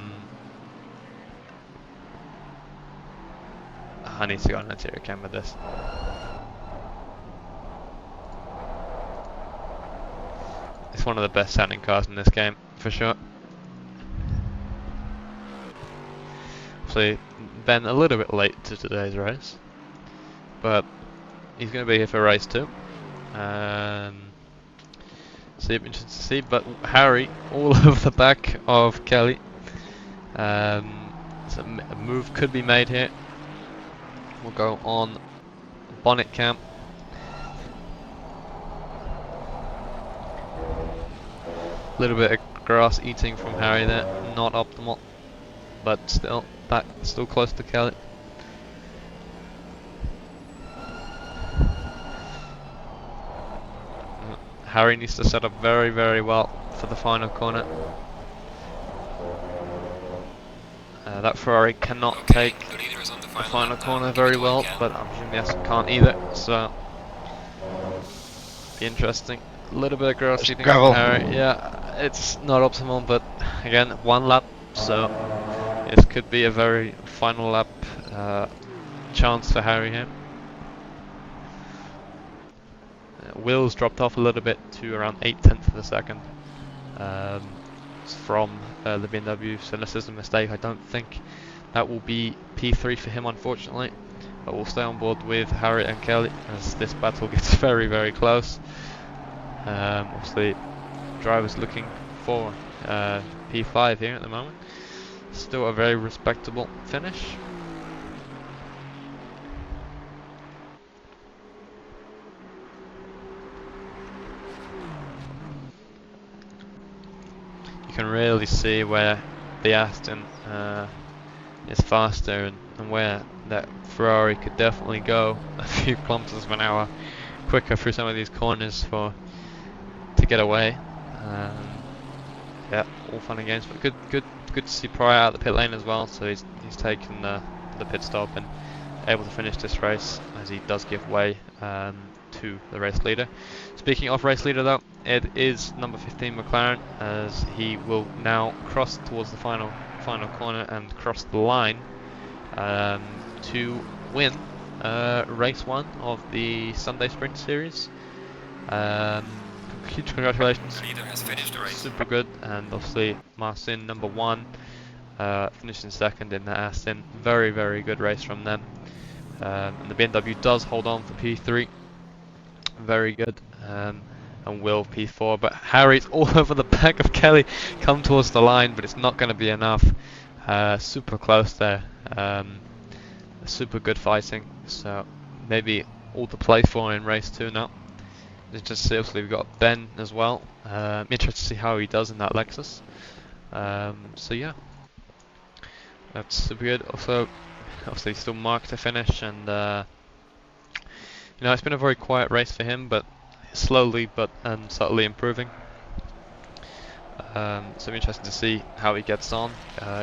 need to go on an interior cam with this. It's one of the best sounding cars in this game, for sure. So Ben a little bit late to today's race, but he's going to be here for race 2. So it'll be interesting to see. But Harry, all over the back of Kelly. So a move could be made here. We'll go on bonnet cam. A little bit of grass eating from Harry there, not optimal, but still close to Kelly. Harry needs to set up very, very well for the final corner. That Ferrari cannot take the final corner very well, but I'm assuming the Aston can't either, so be interesting. A little bit of grass eating from Harry. Yeah, it's not optimal, but again, one lap, so this could be a very final lap chance for Harry here. Will's dropped off a little bit to around 0.8 of a second from the BMW, so this is a mistake. I don't think that will be P3 for him, unfortunately, but we'll stay on board with Harry and Kelly as this battle gets very, very close. Obviously, drivers looking for P5 here at the moment. Still a very respectable finish. You can really see where the Aston is faster and where that Ferrari could definitely go a few kilometers an hour quicker through some of these corners to get away. Yeah, all fun and games, but good to see Pryor out the pit lane as well. So he's taken the pit stop and able to finish this race as he does give way to the race leader. Speaking of race leader though, it is number 15 McLaren, as he will now cross towards the final corner and cross the line to win race 1 of the Sunday Sprint Series. Huge congratulations, super good, and obviously Marcin number 1 finishing second in the Aston. Very, very good race from them. And the BMW does hold on for P3. Very good. And Will P4. But Harry's all over the back of Kelly. Come towards the line, but it's not going to be enough. Super close there. Super good fighting. So maybe all to play for in race 2 now. Just seriously, we've got Ben as well. Interested to see how he does in that Lexus. So yeah, that's super good. Also, obviously still Mark to finish, and it's been a very quiet race for him, but slowly but subtly improving. So I'm interested to see how he gets on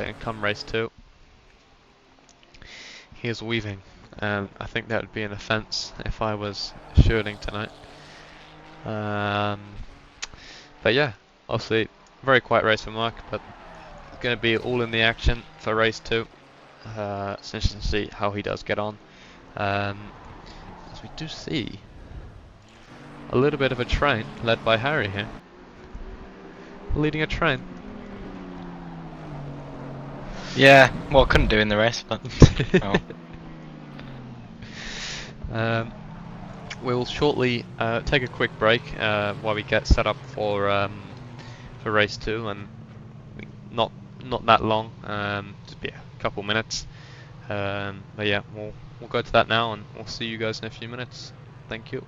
in come race 2. He is weaving, and I think that would be an offence if I was shooting tonight. But yeah, obviously very quiet race for Mark, but it's going to be all in the action for race 2. It's interesting to see how he does get on. As we do see a little bit of a train led by Harry here. Leading a train. Yeah, well, couldn't do in the race, but oh. We'll shortly take a quick break while we get set up for race 2, and not that long, just be a couple minutes. But yeah, we'll go to that now, and we'll see you guys in a few minutes. Thank you.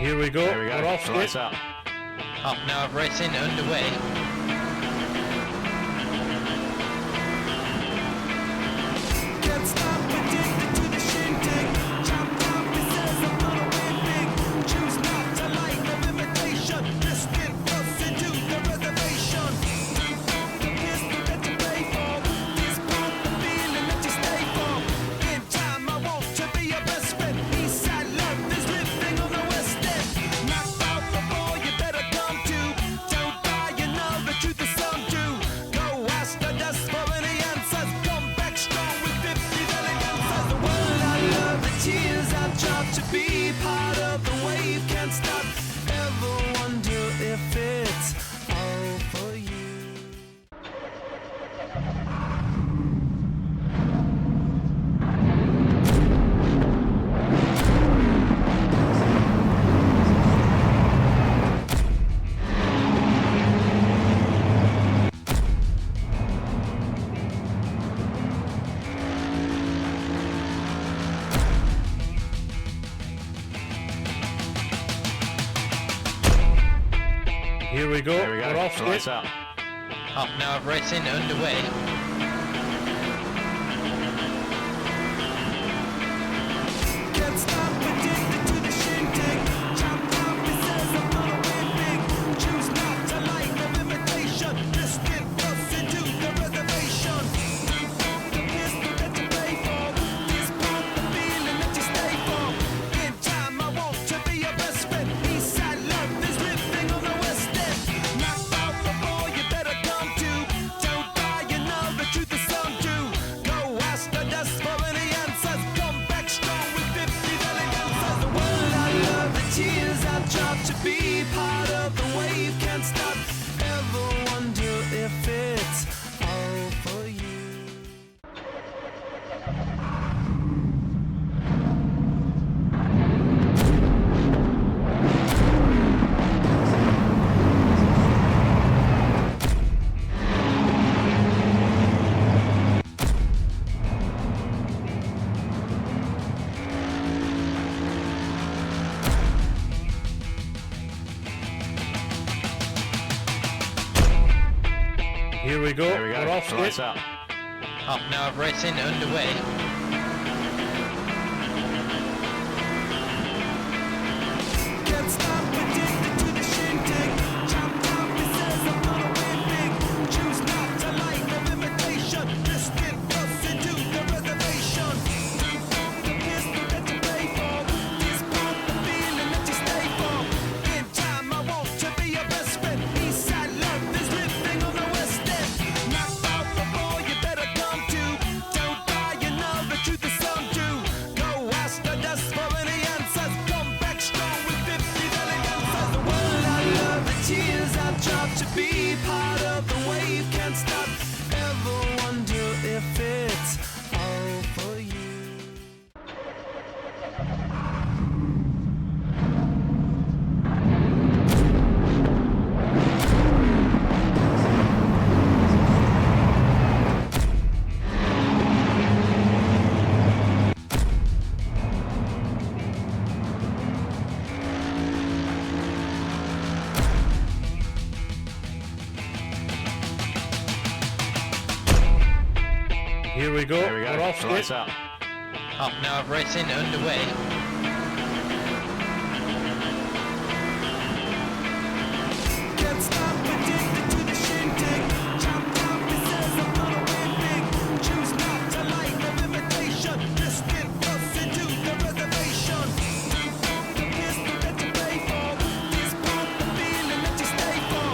Here we go. We're off skate. Half an hour of racing underway. Can't stop addicted to the shindig. Chop top, it says I'm gonna win big. Choose not to like no imitation. Just get close into the reservation. The pistol that you pay for. This pump, the feeling that you stay for. In time, I want to be your best friend. Eastside love is living on the west end. Knocked out before you better come to. Don't die, you know the truth is some do. Go ask the dust for any answers. Come back strong with 50 million answers. The world I love, the tears I drop to be part of the wave can't stop. Ever wonder if it's all for you? Here we go. We're off skate. Half an hour of racing underway. Can't stop addicted to the shindig. Chop top, it says I'm gonna win big. Choose not to like no imitation. Just get close into the reservation. The pistol that you pay for. This pump, the feeling that you stay for. In time, I want to be your best friend. Eastside love is living on the west end. Knocked out before you better come to. Don't die, you know the truth is some do. Go ask the dust for any answers. Come back strong with 50 million answers. The world I love, the tears I drop to be part of the wave can't stop. Ever wonder if it's all for you? Here we go. We're off skate. Half an hour of racing underway. Can't stop addicted to the shindig. Chop top, it says I'm gonna win big. Choose not to like no imitation. Just get close into the reservation. The pistol that you pay for. This pump, the feeling that you stay for. In time, I want to be your best friend. Eastside love is living on the west end. Knocked out before you better come to. Don't die, you know the truth is some do. Go ask the dust for any answers. Come back strong with 50 million answers. The world I love, the tears I drop to be part of the wave can't stop. Ever wonder if it's all for you? Here we go. We're off skate. Half an hour of racing underway. Can't stop addicted to the shindig. Chop top, it says I'm gonna win big. Choose not to like no imitation. Just get close into the reservation. The pistol that you pay for. This pump, the feeling that you stay for.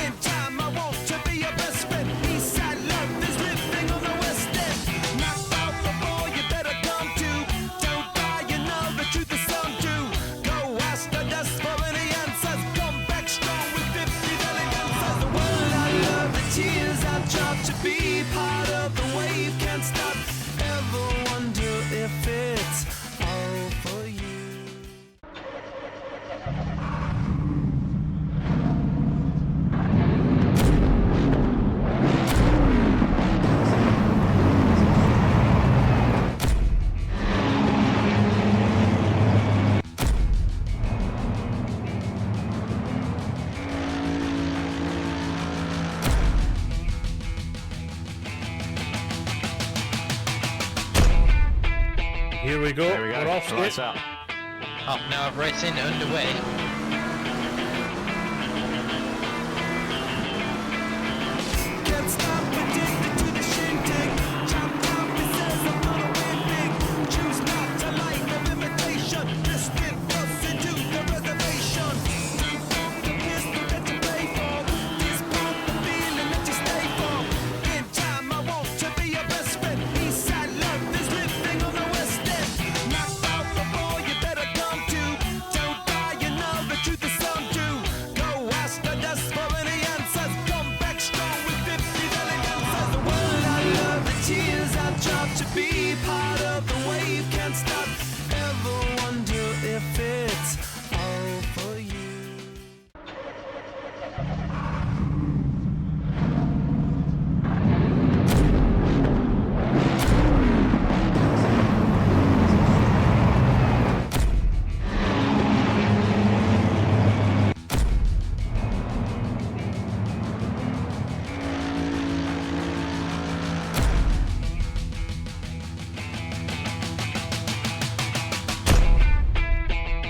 In time, I want to be your best friend. Eastside love is living on the west end. Knocked out before you better come to. Don't die, you know the truth Here we go. We're off. Lights out. Half an hour of racing underway. Can't stop addicted to the shindig. Chop top, it says I'm gonna win big. Choose not to like of imitation. This get us into the reservation. The pistol that you pay for. This pump, the feeling that you stay for. In time, I want to be your best friend. Eastside love is living on the west end. Knocked out before you better come to. Don't die, you know the truth is some do. Go ask the dust for any answers. Come back strong with 50 million answers. The world I love, the tears I've dropped to be part of the wave can't stop. Ever wonder if it's all for you?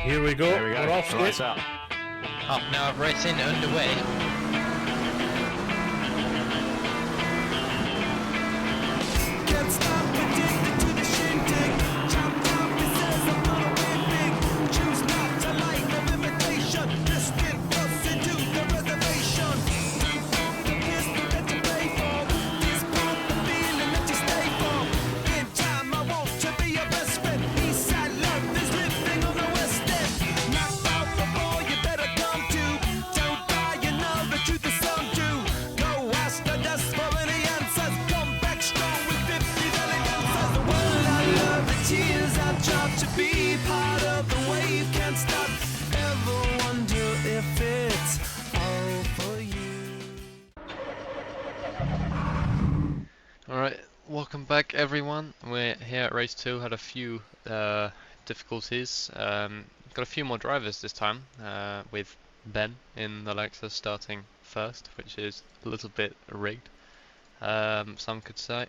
Here we go. We're off. Lights out. Half an hour of racing underway. Can't stop addicted to the shindig. Chop top, it says I'm gonna win big. Choose not to like of imitation. This get us into the reservation. The pistol that you pay for. This pump, the feeling that you stay for. In time, I want to be your best friend. Eastside love is living on the west end. Knocked out before you better come to. Don't die, you know the truth is some do. Go ask the dust for any answers. Come back strong with 50 million answers. The world I love, the tears I've dropped to be part of the wave can't stop. Ever wonder if it's all for you? Alright, welcome back everyone. We're here at race 2, had a few difficulties. Got a few more drivers this time, with Ben in the Lexus starting first, which is a little bit rigged, some could say.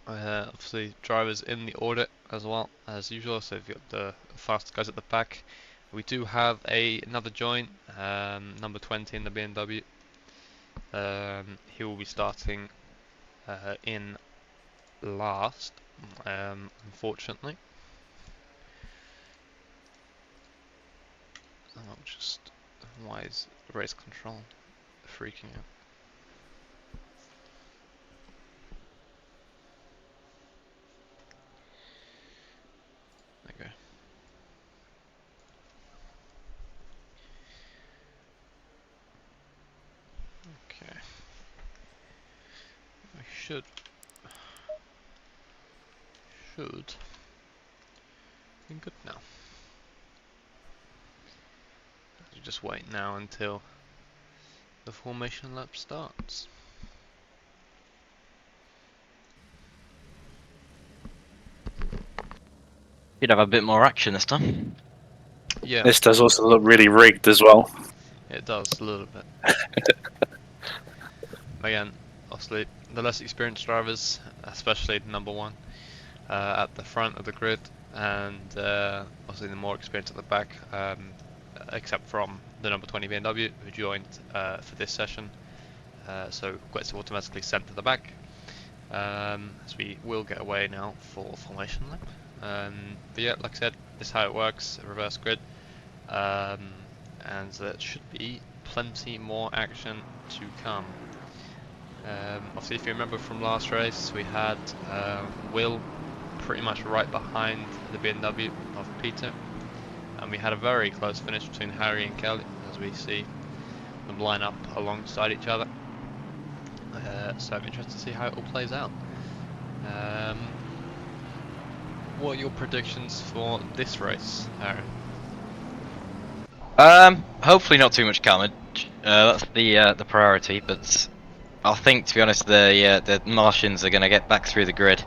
Obviously drivers in the order as well as usual, so you've got the fast guys at the back. We do have another join, number 20 in the BMW. He will be starting in last, unfortunately. Why is race control freaking out? Okay. Okay. We should be good now. You just wait now until the formation lap starts. You'd have a bit more action this time. Yeah, This does also look really rigged as well. it does a little bit. Again, obviously the less experienced drivers, especially number 1, at the front of the grid, and obviously the more experienced at the back, except from the number 20 BMW who joined for this session, so gets automatically sent to the back, as we will get away now for formation lap. But yeah, like I said, this is how it works, a reverse grid, and there should be plenty more action to come. Obviously, if you remember from last race, we had Will pretty much right behind the BMW of Peter, and we had a very close finish between Harry and Kelly, as we see them line up alongside each other. So I'm interested to see how it all plays out. What are your predictions for this race, Aaron? Hopefully not too much carnage. That's the priority, but I think, to be honest, the Martians are going to get back through the grid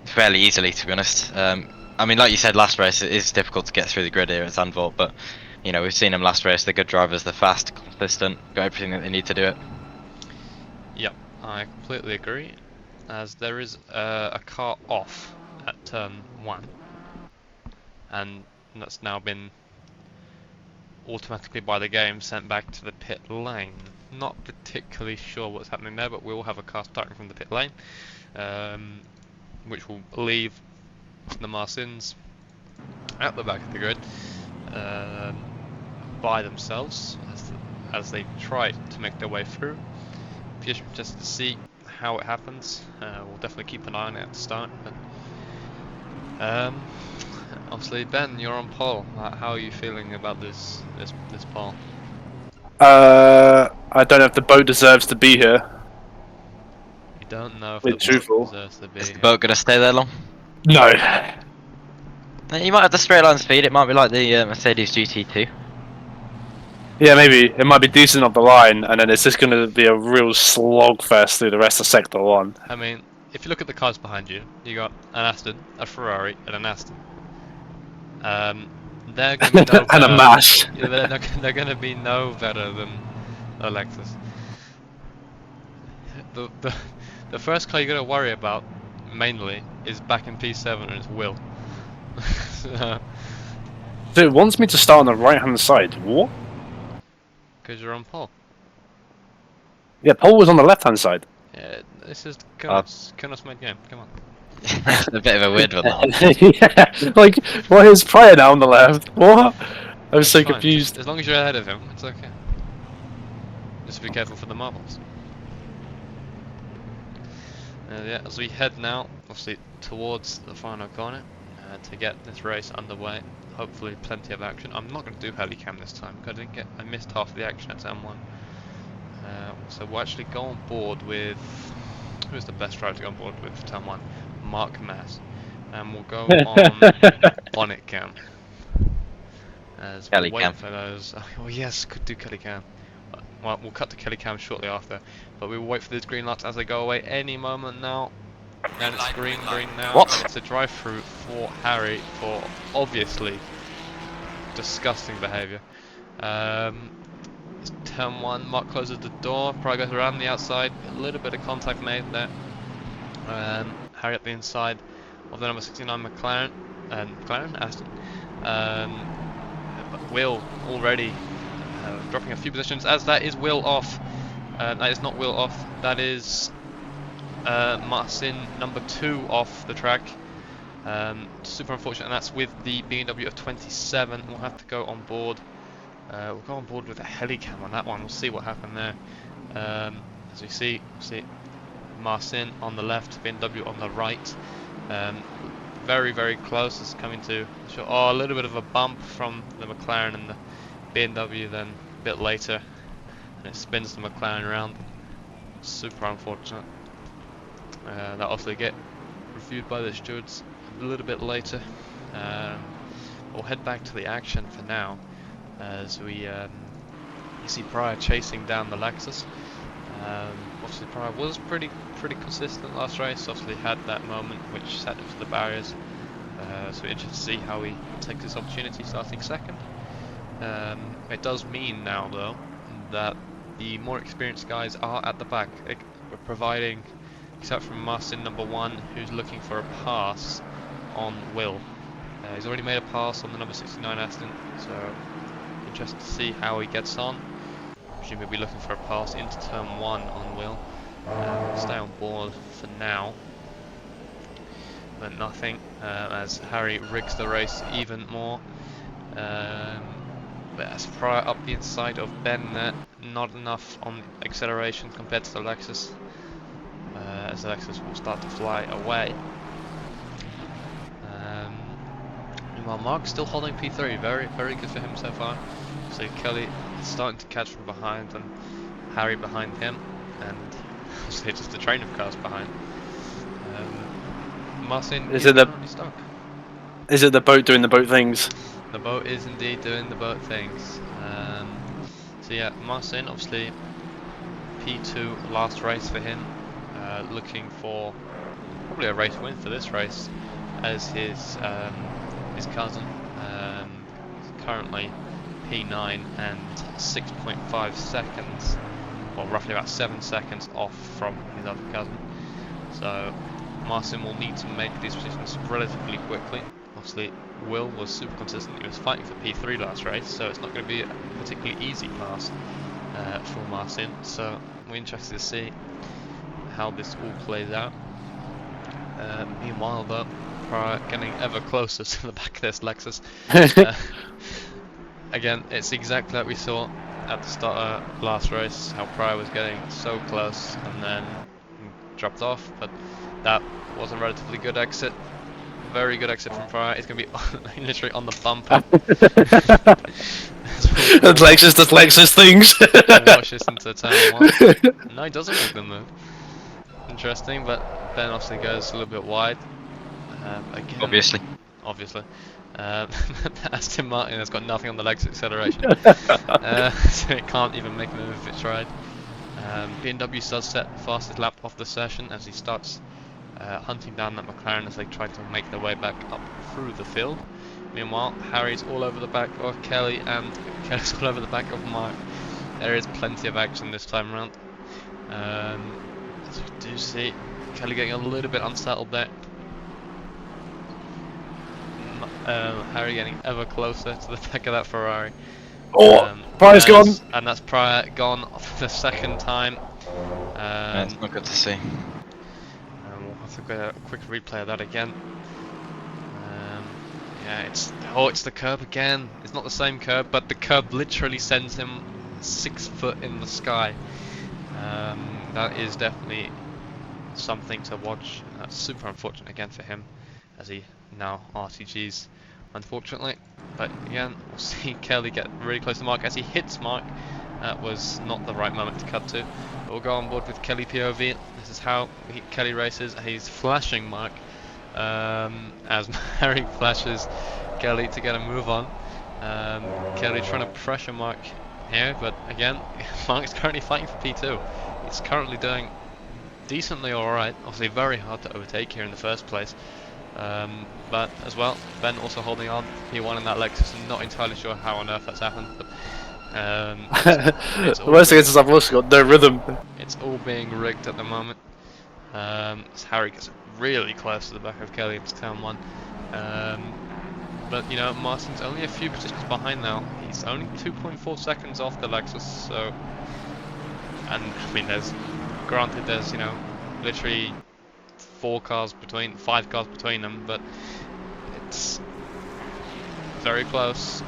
fairly easily, to be honest. I mean, like you said, last race, it is difficult to get through the grid here at Zandvoort, but you know, we've seen them last race. They're good drivers, they're fast, consistent, got everything that they need to do it. Yep, I completely agree, as there is a car off at turn 1, and that's now been automatically by the game sent back to the pit lane. Not particularly sure what's happening there, but we will have a car starting from the pit lane, which will leave the Martins at the back of the grid by themselves as they try to make their way through. Be interested to see how it happens. We'll definitely keep an eye on it at the start. But obviously, Ben, you're on pole. How are you feeling about this pole? I don't know if the boat deserves to be here. You don't know if Being the truthful. boat deserves to be Is the here. boat gonna stay there long? No. You might have the straight line speed. It might be like the Mercedes GT2. Yeah, maybe it might be decent on the line, and then it's just going to be a real slogfest through the rest of Sector 1. I mean, if you look at the cars behind you, you got an Aston, a Ferrari, and an Aston. They're going to be no And a better. mash. Yeah, they're going to be no better than a Lexus. The first car you're going to worry about mainly is back in P7, and it's Will. So it wants me to start on the right-hand side. What? Because you're on pole. Yeah, pole was on the left-hand side. Yeah, this is Kunos made game. Come on. It's a bit of a weird one. That one. Yeah, like, why is Pryor now on the left? What? I was It's so fine. confused. As long as you're ahead of him, it's okay. Just be careful for the marbles. Yeah, as we head now, obviously towards the final corner, to get this race underway. Hopefully, plenty of action. I'm not going to do helicam this time because I missed half of the action at turn 1. So we'll actually go on board with who's the best driver to go on board with for turn 1? Mark Mass, and we'll go on bonnet cam. As we'll Kelly wait cam. for those. Oh yes, could do Kelly cam. Well, we'll cut to Kelly cam shortly after, but we will wait for these green lights as they go away any moment now. And it's green now. What? And it's a drive-through for Harry for obviously disgusting behaviour. It's turn 1. Mark closes the door. Pryor goes around the outside. A little bit of contact made there. Harry at the inside of the number 69 McLaren. Aston. But Will already dropping a few positions. As that is Will off. That is not Will off. That is Martin number 2 off the track. Super unfortunate, and that's with the BMW of 27. We'll have to go on board. We'll go on board with a helicam on that one. We'll see what happened there. As we see Martin on the left, BMW on the right. Very, very close. It's coming to a little bit of a bump from the McLaren and the BMW. Then a bit later, and it spins the McLaren around. Super unfortunate. That also get reviewed by the stewards a little bit later. We'll head back to the action for now, as we you see Pryor chasing down the Lexus. Obviously Pryor was pretty consistent last race. Obviously had that moment which set him to the barriers. So we're interested to see how he takes this opportunity starting second. It does mean now though that the more experienced guys are at the back. We're providing, except from Martin number 1, who's looking for a pass on Will. He's already made a pass on the number 69 Aston, so interested to see how he gets on. Presumably be looking for a pass into turn 1 on Will. Stay on board for now, but nothing as Harry rigs the race even more. But as Pryor up the inside of Ben there, not enough on acceleration compared to the Lexus, as the Lexus will start to fly away. Meanwhile, Mark's still holding P3, very good for him so far. So Kelly is starting to catch from behind, and Harry behind him, and obviously just a train of cars behind. Martin is currently stuck. Is it the boat doing the boat things? The boat is indeed doing the boat things. So yeah, Martin obviously P2 last race for him, looking for probably a race win for this race, as his cousin currently P9 and 6.5 seconds, or roughly about 7 seconds off from his other cousin. So Marcin will need to make these positions relatively quickly. Obviously, Will was super consistent. He was fighting for P3 last race, so it's not going to be a particularly easy pass for Marcin. So we're interested to see how this all plays out. Meanwhile, though, Pryor getting ever closer to the back of this Lexus. Again, it's exactly like we saw at the start of last race, how Pryor was getting so close and then dropped off, but that was a relatively good exit. Very good exit from Pryor. It's going to be literally on the bumper. That's Lexus does Lexus things. Watch this into turn 1. No, he doesn't make the move. Interesting, but Ben obviously goes a little bit wide. Again, obviously. Aston Martin has got nothing on the legs acceleration, so it can't even make a move if it tried. BMW does set the fastest lap of the session as he starts hunting down that McLaren as they try to make their way back up through the field. Meanwhile, Harry's all over the back of Kelly and Kelly's all over the back of Mark. There is plenty of action this time around. As you do see, Kelly getting a little bit unsettled there. Harry getting ever closer to the back of that Ferrari. Pryor's gone. And that's Pryor gone for the second time. It's not good to see. We'll have to get a quick replay of that again. Yeah, it's the curb again. It's not the same curb, but the curb literally sends him 6 foot in the sky. That is definitely something to watch. That's super unfortunate again for him, as he now RTGs, unfortunately. But again, we'll see Kelly get really close to Mark as he hits Mark. That was not the right moment to cut to. But we'll go on board with Kelly POV. This is how Kelly races. He's flashing Mark as Harry flashes Kelly to get a move on. Kelly trying to pressure Mark here, but again, Mark's currently fighting for P2. He's currently doing decently alright. Obviously very hard to overtake here in the first place. But as well, Ben also holding on. P1 in that Lexus. I'm not entirely sure how on earth that's happened, but the worst thing is I've also got no rhythm. It's all being rigged at the moment. As Harry gets really close to the back of Kelly into turn 1. But you know, Martin's only a few positions behind now. He's only 2.4 seconds off the Lexus, so, and I mean, there's you know, literally 5 cars between them, but it's very close.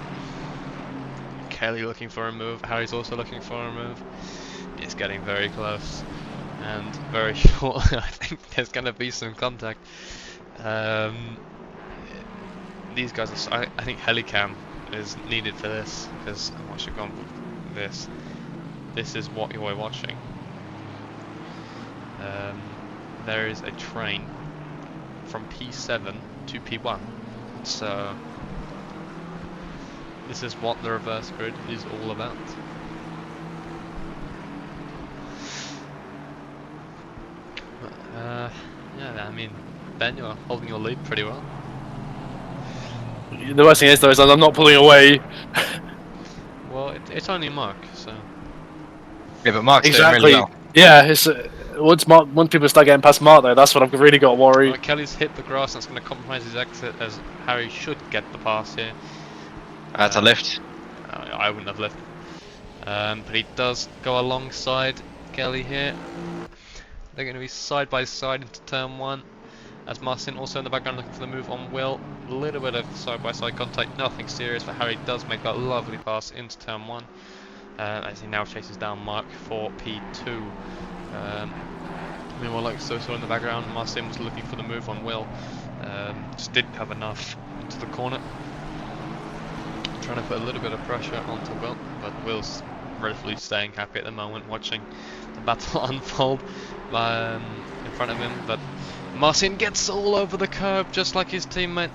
Kelly looking for a move. Harry's also looking for a move. It's getting very close and very short. I think there's going to be some contact. These guys are, I think Helicam is needed for this, because I should go on with this. This is what you're watching. There is a train from P7 to P1, so this is what the reverse grid is all about. Yeah, I mean, Ben, you're holding your lead pretty well. The worst thing is though is I'm not pulling away. Well, it's only Mark, so. Yeah, but Mark's Exactly. doing really well. Yeah, it's once people start getting past Mark though, that's when I've really got to worry. Well, Kelly's hit the grass, that's going to compromise his exit, as Harry should get the pass here. That's a lift. I wouldn't have lifted. But he does go alongside Kelly here. They're going to be side by side into turn 1. As Marcin also in the background looking for the move on Will. A little bit of side by side contact, nothing serious, but Harry does make that lovely pass into turn 1. As he now chases down Mark for P2. Meanwhile, like so in the background, Marcin was looking for the move on Will. Just didn't have enough into the corner. Trying to put a little bit of pressure onto Will, but Will's relatively staying happy at the moment, watching the battle unfold in front of him. But Marcin gets all over the curb, just like his teammate,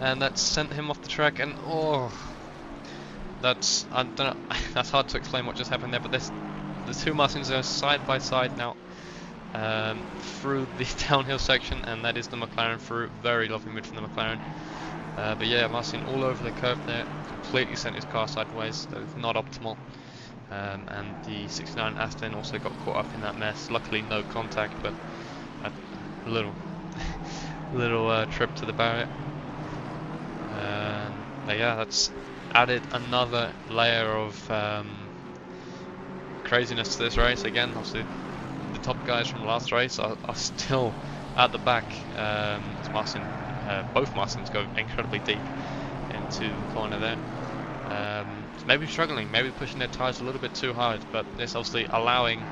and that sent him off the track. And oh, I don't know. That's hard to explain what just happened there. But the two Marcins are side by side now through the downhill section, and that is the McLaren through. Very lovely move from the McLaren. But yeah, Marcin all over the curve there, completely sent his car sideways. That was not optimal. And the 69 Aston also got caught up in that mess. Luckily no contact, but a little little trip to the barrier. But yeah, that's added another layer of craziness to this race. Again, obviously, the top guys from last race are still at the back. As both Martins go incredibly deep into the corner there. So maybe struggling, maybe pushing their tyres a little bit too hard, but it's obviously allowing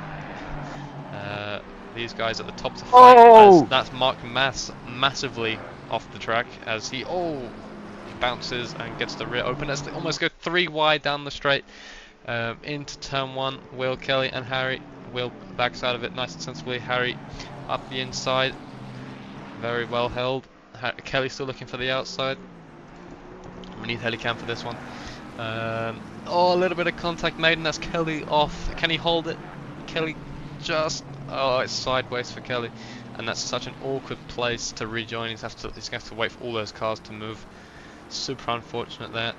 these guys at the top to fight. As that's Mark massively off the track as he bounces and gets the rear open as they almost go 3 wide down the straight into turn 1. Will, Kelly and Harry. Will backs out of it nice and sensibly. Harry up the inside, very well held. Kelly still looking for the outside. We need Helicam for this one. A little bit of contact made, and that's Kelly off. Can he hold it? Kelly just... it's sideways for Kelly. And that's such an awkward place to rejoin. He's going to have to wait for all those cars to move. Super unfortunate there.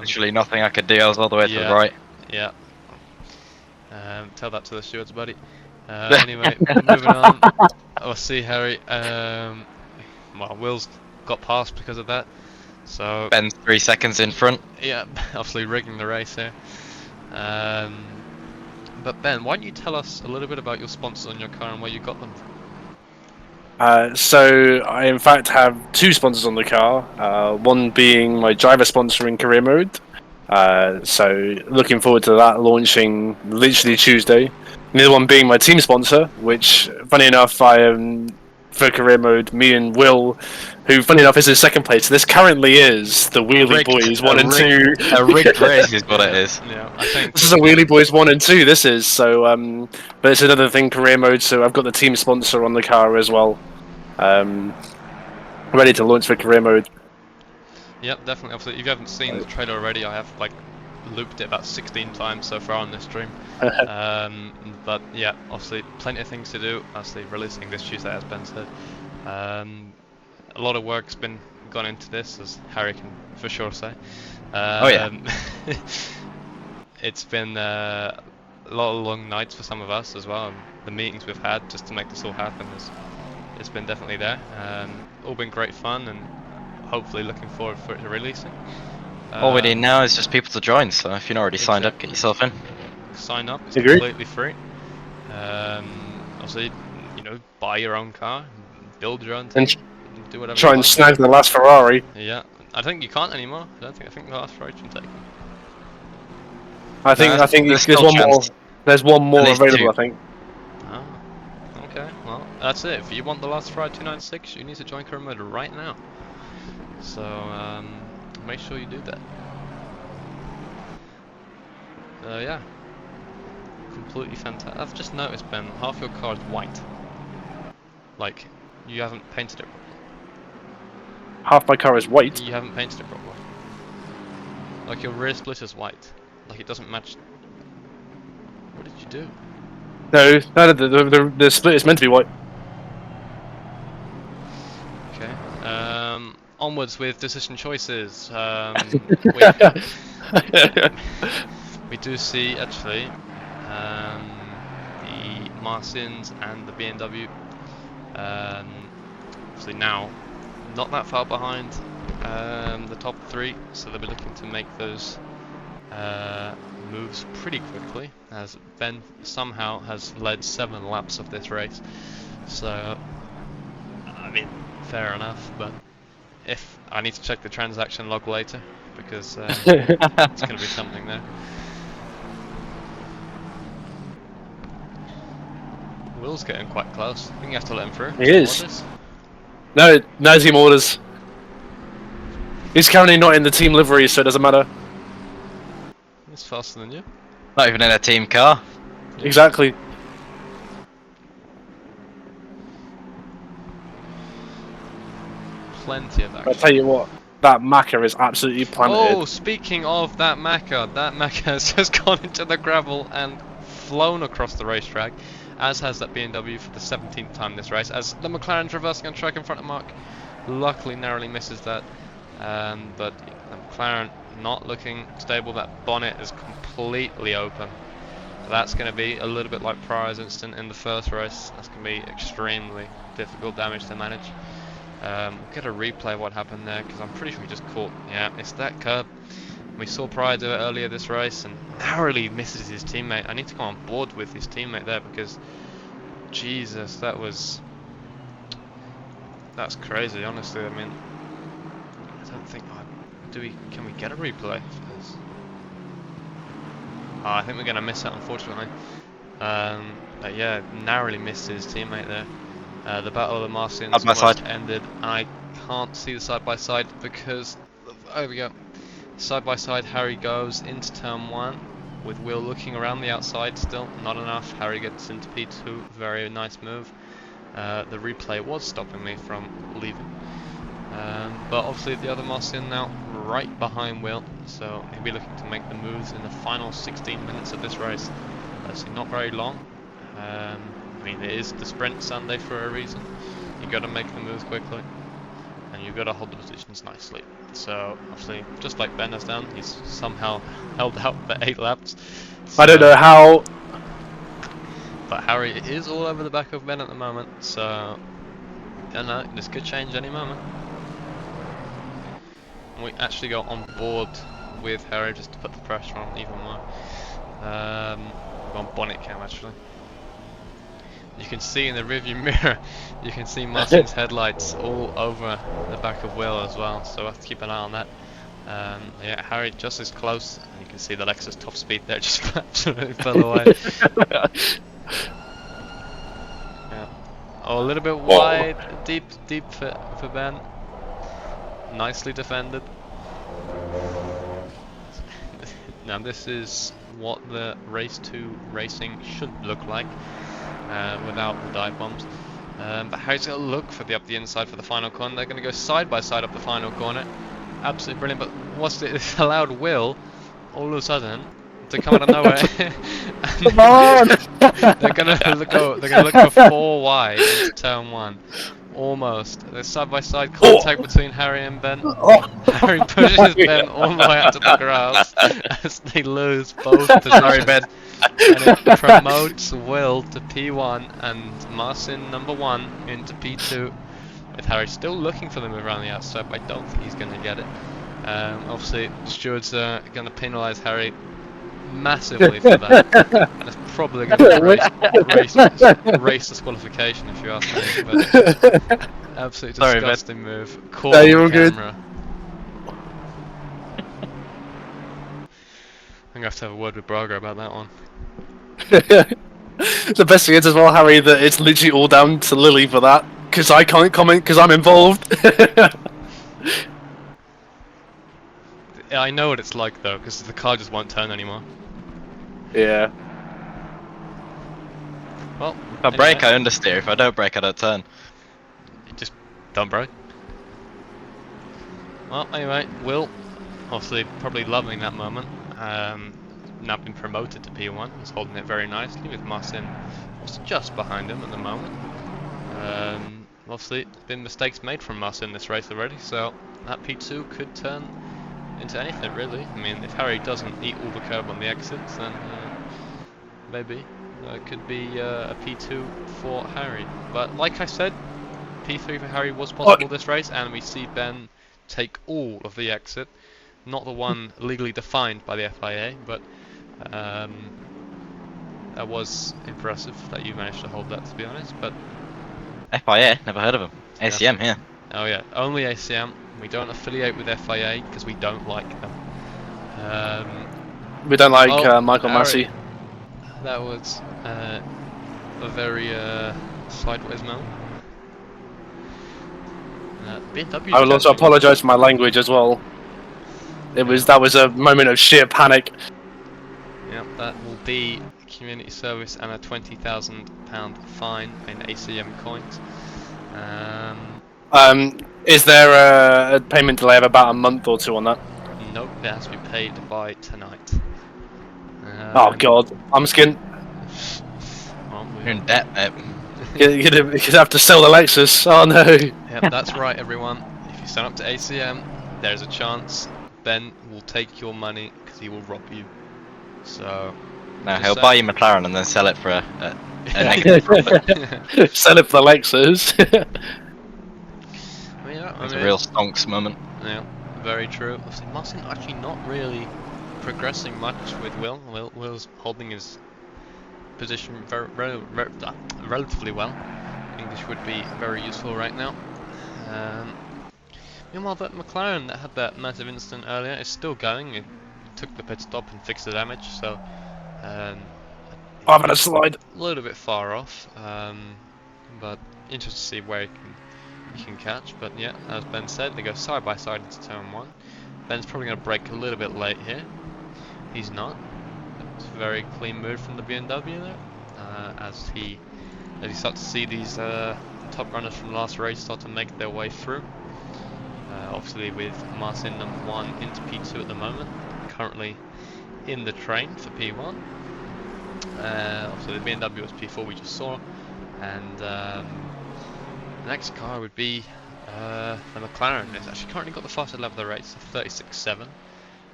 Literally nothing I could do. I was all the way to the right. Yeah. Tell that to the stewards, buddy. Anyway, moving on. We'll see Harry. Well, Will's got past because of that. So Ben's 3 seconds in front. yeah, obviously rigging the race here. But Ben, why don't you tell us a little bit about your sponsors on your car and where you got them from? So I in fact have 2 sponsors on the car. One being my driver sponsor in career mode. So looking forward to that launching literally Tuesday. The other one being my team sponsor, which funny enough for career mode, me and Will, who funny enough is in second place. This currently is the Wheelie Boys 1 and 2. A rigged race is what it is. Yeah, I think This is a Wheelie Boys 1 and 2. This is so. But it's another thing, career mode. So I've got the team sponsor on the car as well. Ready to launch for career mode. Yep, definitely. Obviously, if you haven't seen the trailer already, I have looped it about 16 times so far on this stream. But yeah, obviously plenty of things to do. Obviously releasing this Tuesday, as Ben said. A lot of work's been gone into this, as Harry can for sure say. Oh yeah. It's been a lot of long nights for some of us as well. And the meetings we've had just to make this all happen it's been definitely there. All been great fun, and hopefully looking forward for it to releasing. All we need now is just people to join, so if you're not already signed up, get yourself in. Sign up, it's Agree. completely free. Also, buy your own car, build your own team, And do whatever try you and want. snag the last Ferrari. Yeah, I think you can't anymore. I think the last Ferrari's been taken. I think there's there's still one more. chance. There's one more At least available. 2. I think. Ah, okay, well, that's it. If you want the last Ferrari 296, you need to join career mode right now. So, make sure you do that. Yeah. Completely fantastic. I've just noticed, Ben, half your car is white. Like, you haven't painted it properly. Half my car is white. You haven't painted it properly. Like, your rear split is white. Like, it doesn't match. What did you do? No, the split is meant to be white. Okay. Onwards with decision choices. We do see actually the Martins and the BMW. Obviously now not that far behind the top 3, so they'll be looking to make those moves pretty quickly, as Ben somehow has led 7 laps of this race. So I mean, fair enough, but if I need to check the transaction log later, because it's going to be something there. Will's getting quite close. I think you have to let him through. He is. Orders. No team orders. He's currently not in the team livery, so it doesn't matter. He's faster than you. Not even in a team car. Exactly. Plenty of I action. tell you what, that Macca is absolutely planted. Oh, speaking of that Macca has just gone into the gravel and flown across the racetrack, as has that BMW for the 17th time this race, as the McLaren's reversing on track in front of Mark. Luckily narrowly misses that, but the McLaren not looking stable. That bonnet is completely open. That's going to be a little bit like Pryor's instant in the first race. That's going to be extremely difficult damage to manage. We'll get a replay of what happened there, because I'm pretty sure he just caught. Yeah, it's that curb. We saw Pryor do it earlier this race and narrowly misses his teammate. I need to go on board with his teammate there, because Jesus, that's crazy. Honestly, I mean, I don't think can we get a replay for this? Oh, I think we're gonna miss it, unfortunately. But yeah, narrowly missed his teammate there. The Battle of the Martians almost ended. I can't see the side by side because there we go. Side by side, Harry goes into turn 1 with Will looking around the outside. Still not enough. Harry gets into P2. Very nice move. The replay was stopping me from leaving. But obviously the other Martian now right behind Will, so he'll be looking to make the moves in the final 16 minutes of this race. So not very long. I mean, it is the sprint Sunday for a reason. You got to make the moves quickly, and you got to hold the positions nicely. So obviously, just like Ben has done, he's somehow held out for 8 laps. So, I don't know how. but Harry is all over the back of Ben at the moment, so I don't know, this could change any moment. We actually got on board with Harry just to put the pressure on even more. We're on bonnet cam actually. You can see in the rearview mirror, you can see Martin's headlights all over the back of Will as well, so we'll have to keep an eye on that. Yeah, Harry just as close, and you can see the Lexus top speed there just absolutely fell away. Yeah. Oh, a little bit wide, deep for Ben. Nicely defended. Now this is what the race 2 racing should look like without the dive bombs. But Harry's going to look for up the inside for the final corner. They're going to go side by side up the final corner. Absolutely brilliant. But what's it allowed Will all of a sudden to come out of nowhere? Come on! They're going to look for 4 wide into turn 1. Almost. There's side by side contact between Harry and Ben. Harry pushes Ben all the way out to the grass as they lose both positions. Sorry, Ben. And it promotes Will to P1 and Marcin number 1 into P2, with Harry still looking for them around the outside, but I don't think he's going to get it. Obviously, the stewards are going to penalise Harry massively for that. That's probably going to race disqualification if you ask me. But absolutely disgusting move. Caught on camera. I'm going to have a word with Braga about that one. The best thing is as well, Harry, that it's literally all down to Lily for that, because I can't comment because I'm involved. Yeah, I know what it's like though, because the car just won't turn anymore. Yeah. Well, If I brake, I understeer. If I don't brake, I don't turn. You just don't brake. Well, anyway, Will, obviously probably loving that moment. Now been promoted to P1. He's holding it very nicely with Marcin just behind him at the moment. Obviously, been mistakes made from Marcin this race already, so that P2 could turn into anything really. I mean, if Harry doesn't eat all the curb on the exits, then maybe it could be a P2 for Harry. But like I said, P3 for Harry was possible this race, and we see Ben take all of the exit. Not the one legally defined by the FIA, but that was impressive that you managed to hold that, to be honest. But FIA, never heard of them. ACM here. Oh yeah, only ACM. We don't affiliate with FIA because we don't like them. We don't like Michael Massey. That was a very sideways moment. BMW. I will also apologise for my language as well. That was a moment of sheer panic. Yeah, that will be community service and a £20,000 fine in ACM coins. Is there a payment delay of about a month or 2 on that? Nope, it has to be paid by tonight. Oh god, I'm skint. Well, You're in debt, mate. You're gonna have to sell the Lexus. Oh no. Yep, that's right, everyone. If you sign up to ACM, there's a chance Ben will take your money because he will rob you. So No, Just he'll say- buy you McLaren and then sell it for a negative profit. Sell it for the Lexus. Yeah, It's a real stonks moment. Yeah, very true. Obviously, Martin actually not really progressing much with Will. Will's holding his position relatively well. English would be very useful right now. Meanwhile, that McLaren that had that massive incident earlier is still going. It took the pit stop and fixed the damage, so I'm gonna slide. a little bit far off. But interesting to see where he can catch. But yeah, as Ben said, they go side by side into turn 1. Ben's probably going to brake a little bit late here. He's not. It's a very clean move from the BMW there. As you start to see these top runners from last race start to make their way through. Obviously with Martin number 1 into P2 at the moment, currently in the train for P1. Obviously the BMW was P4 we just saw, and the next car would be the McLaren. It's actually currently got the fastest lap of the race, 36.7.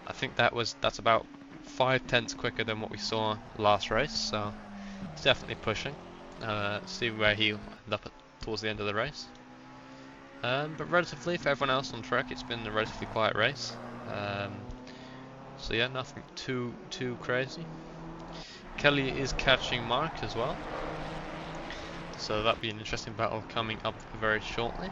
I think that's about 5 tenths quicker than what we saw last race, so it's definitely pushing. See where he'll end up towards the end of the race. But relatively, for everyone else on track, it's been a relatively quiet race. So yeah, nothing too crazy. Kelly is catching Mark as well, so that'll be an interesting battle coming up very shortly.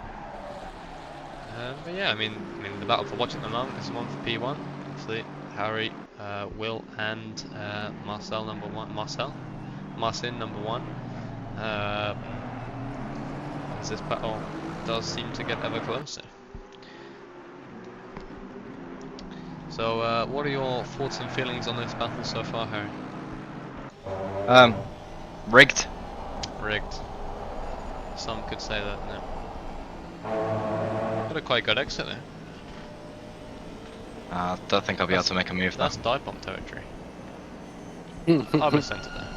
But yeah, I mean the battle for watching at the moment is one for P1. Obviously, Harry, Will, and Marcin number 1. As this battle does seem to get ever closer. So, what are your thoughts and feelings on this battle so far, Harry? Rigged. Rigged. Some could say that, no. Got a quite good exit there. I don't think I'll be able to make a move there. That's dive bomb territory. I would have sent it there.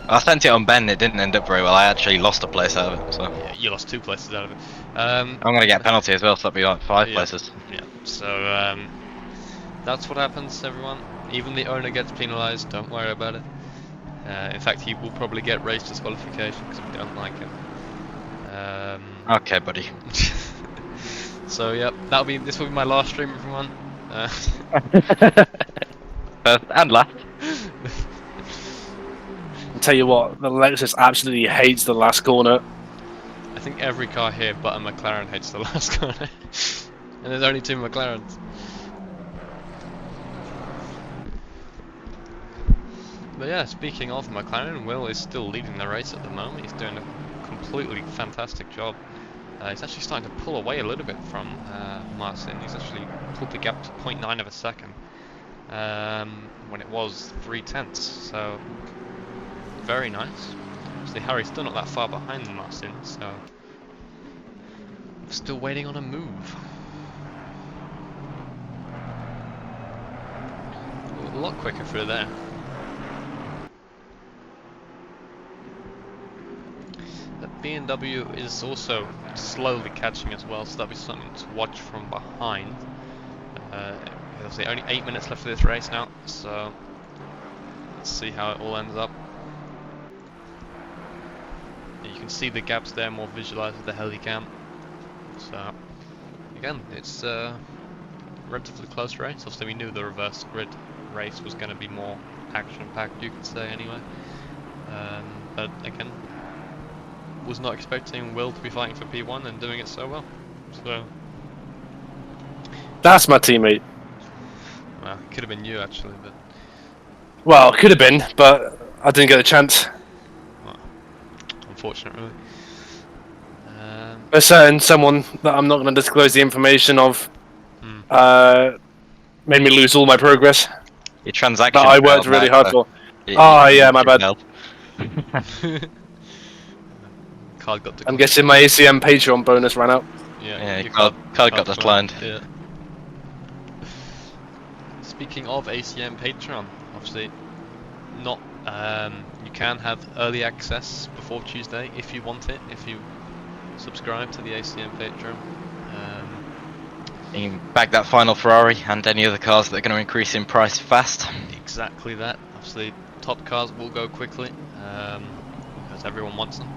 I sent it on Ben, it didn't end up very well. I actually lost a place out of it, so Yeah, you lost 2 places out of it. I'm gonna get a penalty as well, so that'll be like 5 places. Yeah, so that's what happens, everyone. Even the owner gets penalised, don't worry about it. In fact, he will probably get race disqualification because we don't like him. Okay, buddy. So yeah, this will be my last stream, everyone. First and last. I'll tell you what, the Lexus absolutely hates the last corner. I think every car here but a McLaren hates the last corner. And there's only 2 McLarens. But yeah, speaking of McLaren, Will is still leading the race at the moment. He's doing a completely fantastic job. He's actually starting to pull away a little bit from Marcin. He's actually pulled the gap to 0.9 of a second when it was 3 tenths. So very nice. Obviously, Harry's still not that far behind Marcin, so still waiting on a move. A lot quicker through there. The BMW is also slowly catching as well, so that'll be something to watch from behind. There's only 8 minutes left of this race now, so let's see how it all ends up. You can see the gaps there more visualized with the helicam. So again, it's a relatively close race. Obviously we knew the reverse grid race was going to be more action-packed, you could say anyway. But again, was not expecting Will to be fighting for P1 and doing it so well. So That's my teammate. well, it could have been you actually, but Well, could have been, but I didn't get a chance. well, unfortunate really. A certain someone that I'm not going to disclose the information of made me lose all my progress Your transaction. that I worked failed, really Matt, hard so for. you- Oh, you- yeah, my you bad. failed. Card got I'm guessing my ACM Patreon bonus ran out. Yeah, your card got declined. Yeah. Speaking of ACM Patreon, obviously not you can have early access before Tuesday if you want it, if you subscribe to the ACM Patreon. You can bag that final Ferrari and any other cars that are going to increase in price fast. Exactly that. Obviously top cars will go quickly because everyone wants them.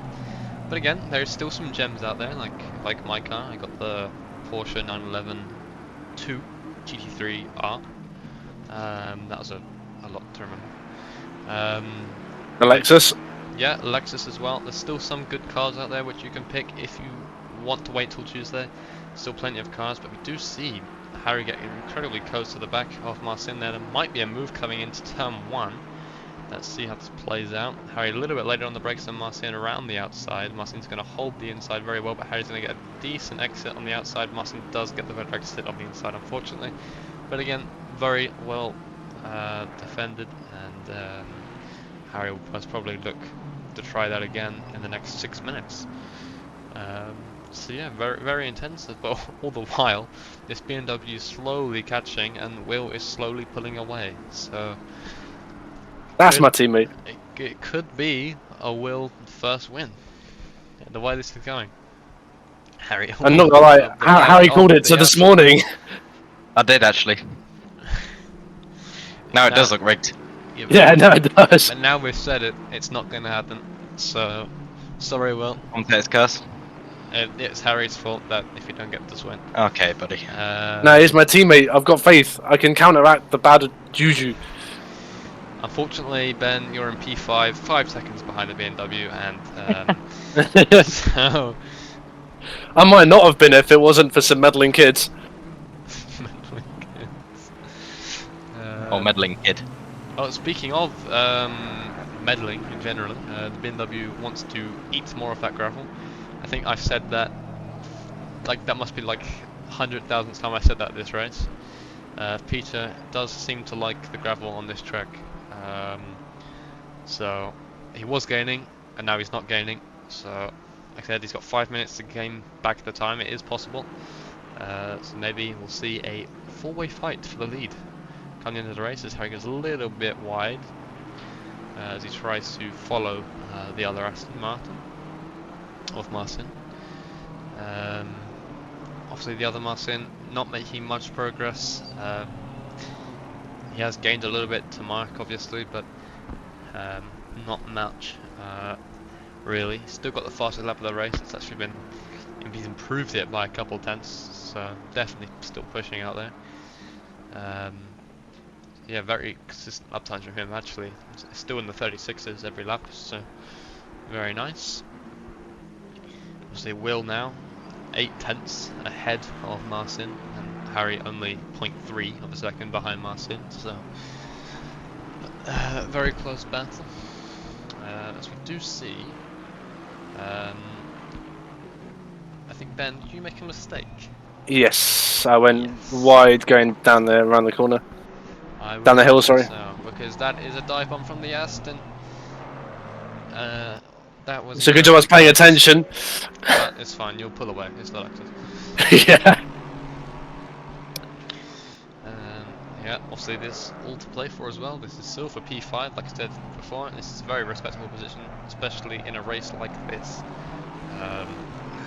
But again, there's still some gems out there, like my car. I got the Porsche 911 2 GT3R. That was a lot to remember. The Lexus. Yeah, Lexus as well. There's still some good cars out there which you can pick if you want to wait till Tuesday. Still plenty of cars, but we do see Harry getting incredibly close to the back of Marcin there. There might be a move coming into turn 1. Let's see how this plays out. Harry a little bit later on the brakes than Marcin around the outside. Marcin's going to hold the inside very well, but Harry's going to get a decent exit on the outside. Marcin does get the better exit on the inside, unfortunately. But again, very well defended, and Harry will most probably look to try that again in the next 6 minutes. So yeah, very, very intense, but all the while, this BMW is slowly catching, and Will is slowly pulling away. So That's my teammate. it could be a Will first win. The way this is going, Harry. I'm not gonna lie, how he called it to this morning. I did actually. Now it does look rigged. Yeah, no, it does. But now we've said it, it's not going to happen. So sorry, Will. Context curse. It's Harry's fault that if you don't get this win. Okay, buddy. No, he's my teammate. I've got faith. I can counteract the bad juju. Unfortunately, Ben, you're in P5, 5 seconds behind the BMW, and so I might not have been if it wasn't for some meddling kids. Or meddling kid. Oh, speaking of meddling in general, the BMW wants to eat more of that gravel. I think I've said that, like, that must be like 100,000th time I said that this race. Peter does seem to like the gravel on this track. So he was gaining, and now he's not gaining. So, like I said, he's got 5 minutes to gain back the time. It is possible. So maybe we'll see a four-way fight for the lead coming into the race as Harry goes a little bit wide as he tries to follow the other Aston Martin of Marcin. Obviously the other Marcin not making much progress. He has gained a little bit to Mark obviously, but not much really. He's still got the fastest lap of the race. It's actually been, he's improved it by a couple tenths, so definitely still pushing out there. Yeah, very consistent lap times from him actually. It's still in the 36s every lap, so very nice. Obviously Will now 8 tenths ahead of Marcin, and Harry only 0.3 of a second behind Marcin, so very close battle. As we do see, I think Ben, did you make a mistake? Yes, I went wide going down there around the corner. Down the hill, sorry. So, because that is a dive bomb from the Aston. That was. It's a good job I was paying attention. But it's fine. You'll pull away. It's not active. Yeah. Yeah. Obviously, this all to play for as well. This is still for P5, like I said before. This is a very respectable position, especially in a race like this.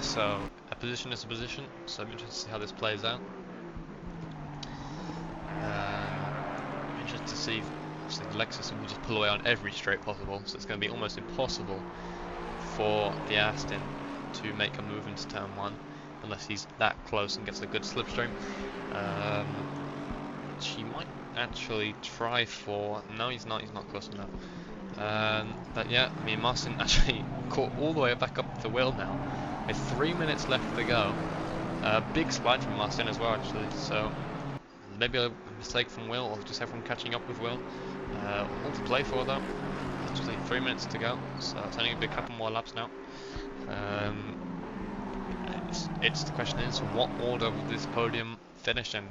So a position is a position. So I'm interested to see how this plays out. Interested to see. Obviously, Lexus will just pull away on every straight possible, so it's going to be almost impossible for the Aston to make a move into turn 1 unless he's that close and gets a good slipstream. She might actually try for. No, he's not close enough. But yeah, I mean, Marcin actually caught all the way back up the wheel now with 3 minutes left to go. Big slide from Marcin as well, actually. So maybe a mistake from Will, or just everyone catching up with Will. All to play for though. Actually, 3 minutes to go, so it's only going to be a couple more laps now. It's the question is, what order will this podium finish in?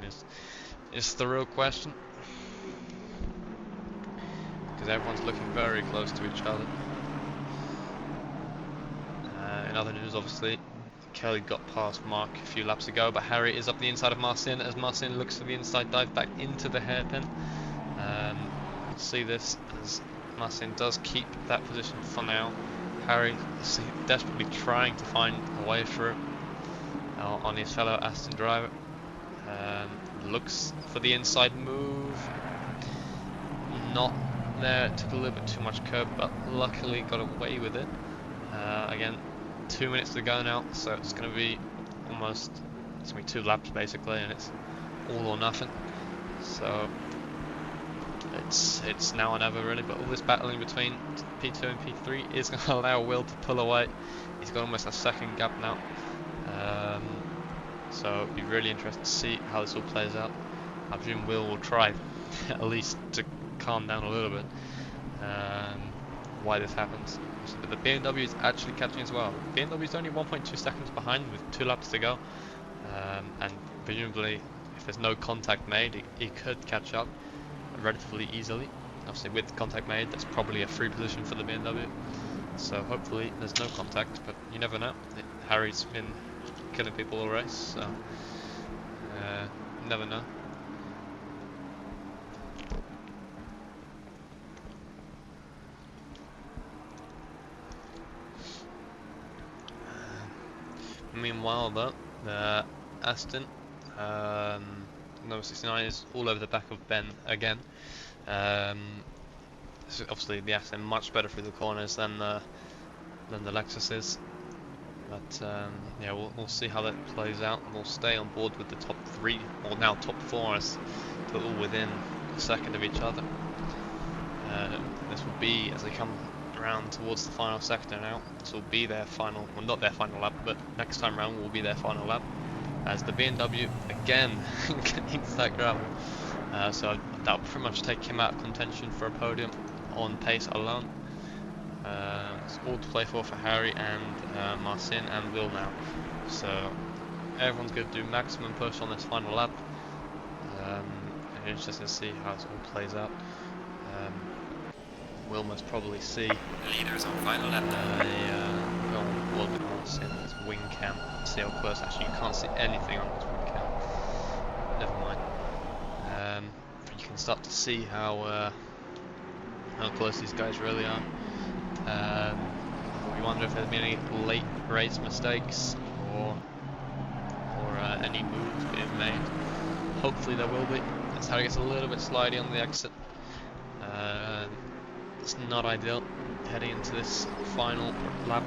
Is the real question, because everyone's looking very close to each other. In other news, obviously, Kelly got past Mark a few laps ago, but Harry is up the inside of Marcin as Marcin looks for the inside dive back into the hairpin. See this as Marcin does keep that position for now. Harry is desperately trying to find a way through on his fellow Aston driver. Looks for the inside move. Not there, took a little bit too much curb, but luckily got away with it. Again, 2 minutes to go now, so it's going to be almost, it's going to be 2 laps basically, and it's all or nothing. So it's now or never really, but all this battling between P2 and P3 is going to allow Will to pull away. He's got almost a second gap now. So it'll be really interesting to see how this all plays out. I presume Will try at least to calm down a little bit why this happens. But the BMW is actually catching as well. BMW is only 1.2 seconds behind with 2 laps to go, and presumably if there's no contact made, he could catch up relatively easily. Obviously with contact made, that's probably a free position for the BMW. So hopefully there's no contact, but you never know. Harry's been killing people all race, so never know. Meanwhile though, Aston, number 69 is all over the back of Ben again. So obviously the Aston much better through the corners than the Lexus is. But yeah, we'll see how that plays out. We'll stay on board with the top 3, or now top 4, as they're all within a second of each other. This will be, as they come around towards the final sector now, this will be their final, well not their final lap, but next time round will be their final lap, as the BMW again hits that gravel. So that will pretty much take him out of contention for a podium on pace alone. It's all to play for Harry and Marcin and Will now. So everyone's going to do maximum push on this final lap. And it's just to see how it all plays out. We'll most probably see Leaders on final lap. go on a little bit more in this wing cam. See how close. Actually, you can't see anything on this wing cam. Never mind. But you can start to see how close these guys really are. We wonder if there's been any late race mistakes or any moves being made. Hopefully there will be. As Harry gets a little bit slidey on the exit. It's not ideal heading into this final lap.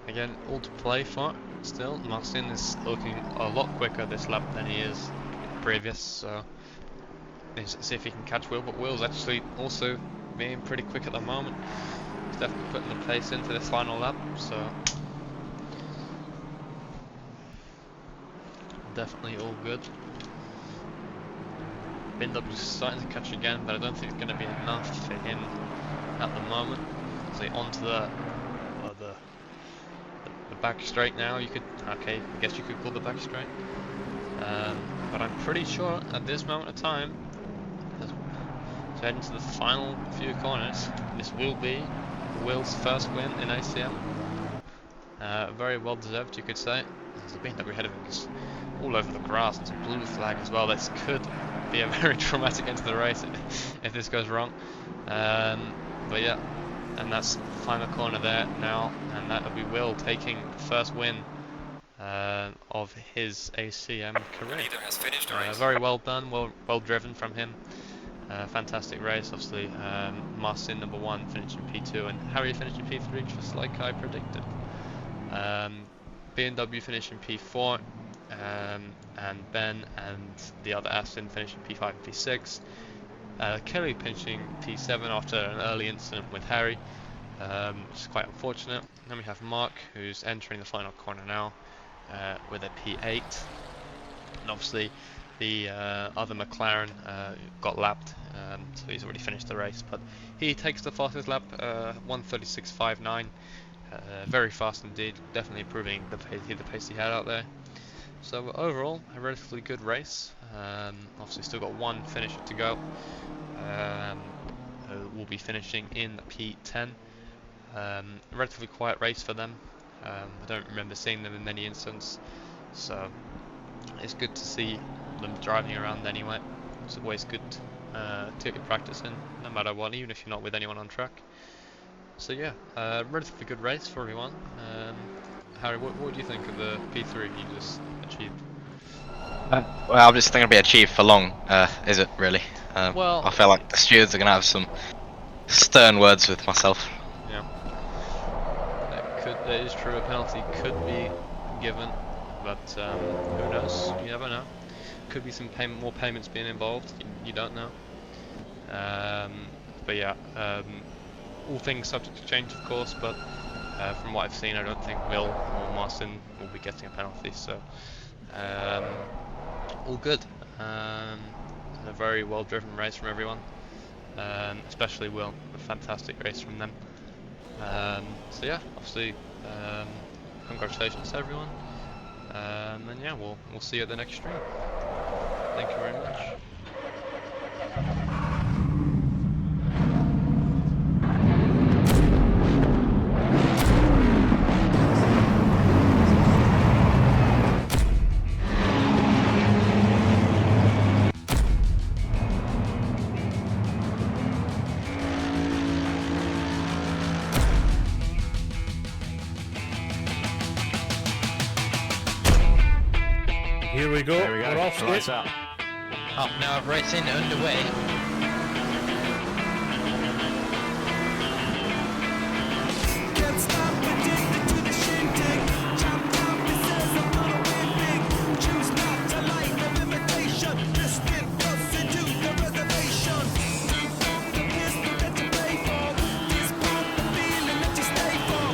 Again, all to play for still. Marcin is looking a lot quicker this lap than he is previous, so let's see if he can catch Will. But Will's actually also being pretty quick at the moment. He's definitely putting the pace into this final lap, so definitely all good. BMW's starting to catch again, but I don't think it's going to be enough for him at the moment. So onto the back straight now. You could, okay, I guess you could call the back straight. But I'm pretty sure at this moment of time, as to head into the final few corners, this will be Will's first win in ACM. Very well deserved, you could say. There's a BMW ahead of him, just all over the grass. It's a blue flag as well. This could be a very traumatic end to the race if this goes wrong. But yeah, and that's the final corner there now, and that will be Will taking the first win of his ACM career. Leader has finished the race. Very well done, well driven from him. Fantastic race, obviously. Marcin number 1 finishing P2, and Harry finishing P3, just like I predicted. BMW finishing P4, and Ben and the other Aston finishing P5 and P6. Kelly finishing P7 after an early incident with Harry, which is quite unfortunate. Then we have Mark, who's entering the final corner now with a P8. And obviously the other McLaren got lapped, so he's already finished the race, but he takes the fastest lap, 1:36.59. Very fast indeed, definitely improving the pace he had out there. So overall, a relatively good race. Obviously still got one finisher to go. We'll be finishing in P10. A relatively quiet race for them. I don't remember seeing them in many instances, so it's good to see them driving around anyway. It's always good to get your practice in, no matter what, even if you're not with anyone on track. So yeah, relatively good race for everyone. Harry, what do you think of the P3 you just achieved? Well, I'm just thinking it'll be achieved for long, is it really? Well- I feel like the stewards are going to have some stern words with myself. Yeah. That is true. A penalty could be given, but who knows? You never know. Could be some more payments being involved. You don't know. But yeah, all things subject to change, of course. But from what I've seen, I don't think Will or Martin will be getting a penalty. So all good. A very well-driven race from everyone, especially Will. A fantastic race from them. So yeah, obviously, congratulations to everyone. And yeah, we'll see you at the next stream. Thank you very much. Here we go. There we go. We're off Lights skip. out. Half an hour of racing underway. Can't stop addicted to the shindig. Chop top, it says I'm gonna win big. Choose not to like no imitation. Just get closer to the reservation. The pistol that you pay for. This pump the feeling that you stay for.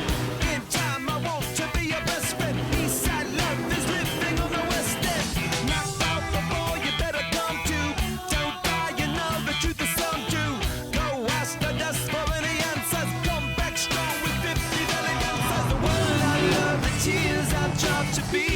In time, I want to be your best friend. Eastside love is living on the west end. Knocked out before you better come to. Don't die, you know the truth is some do. Go ask the dust for any answers. Come back strong with 50 million answers. The world I love, the tears I've dropped to be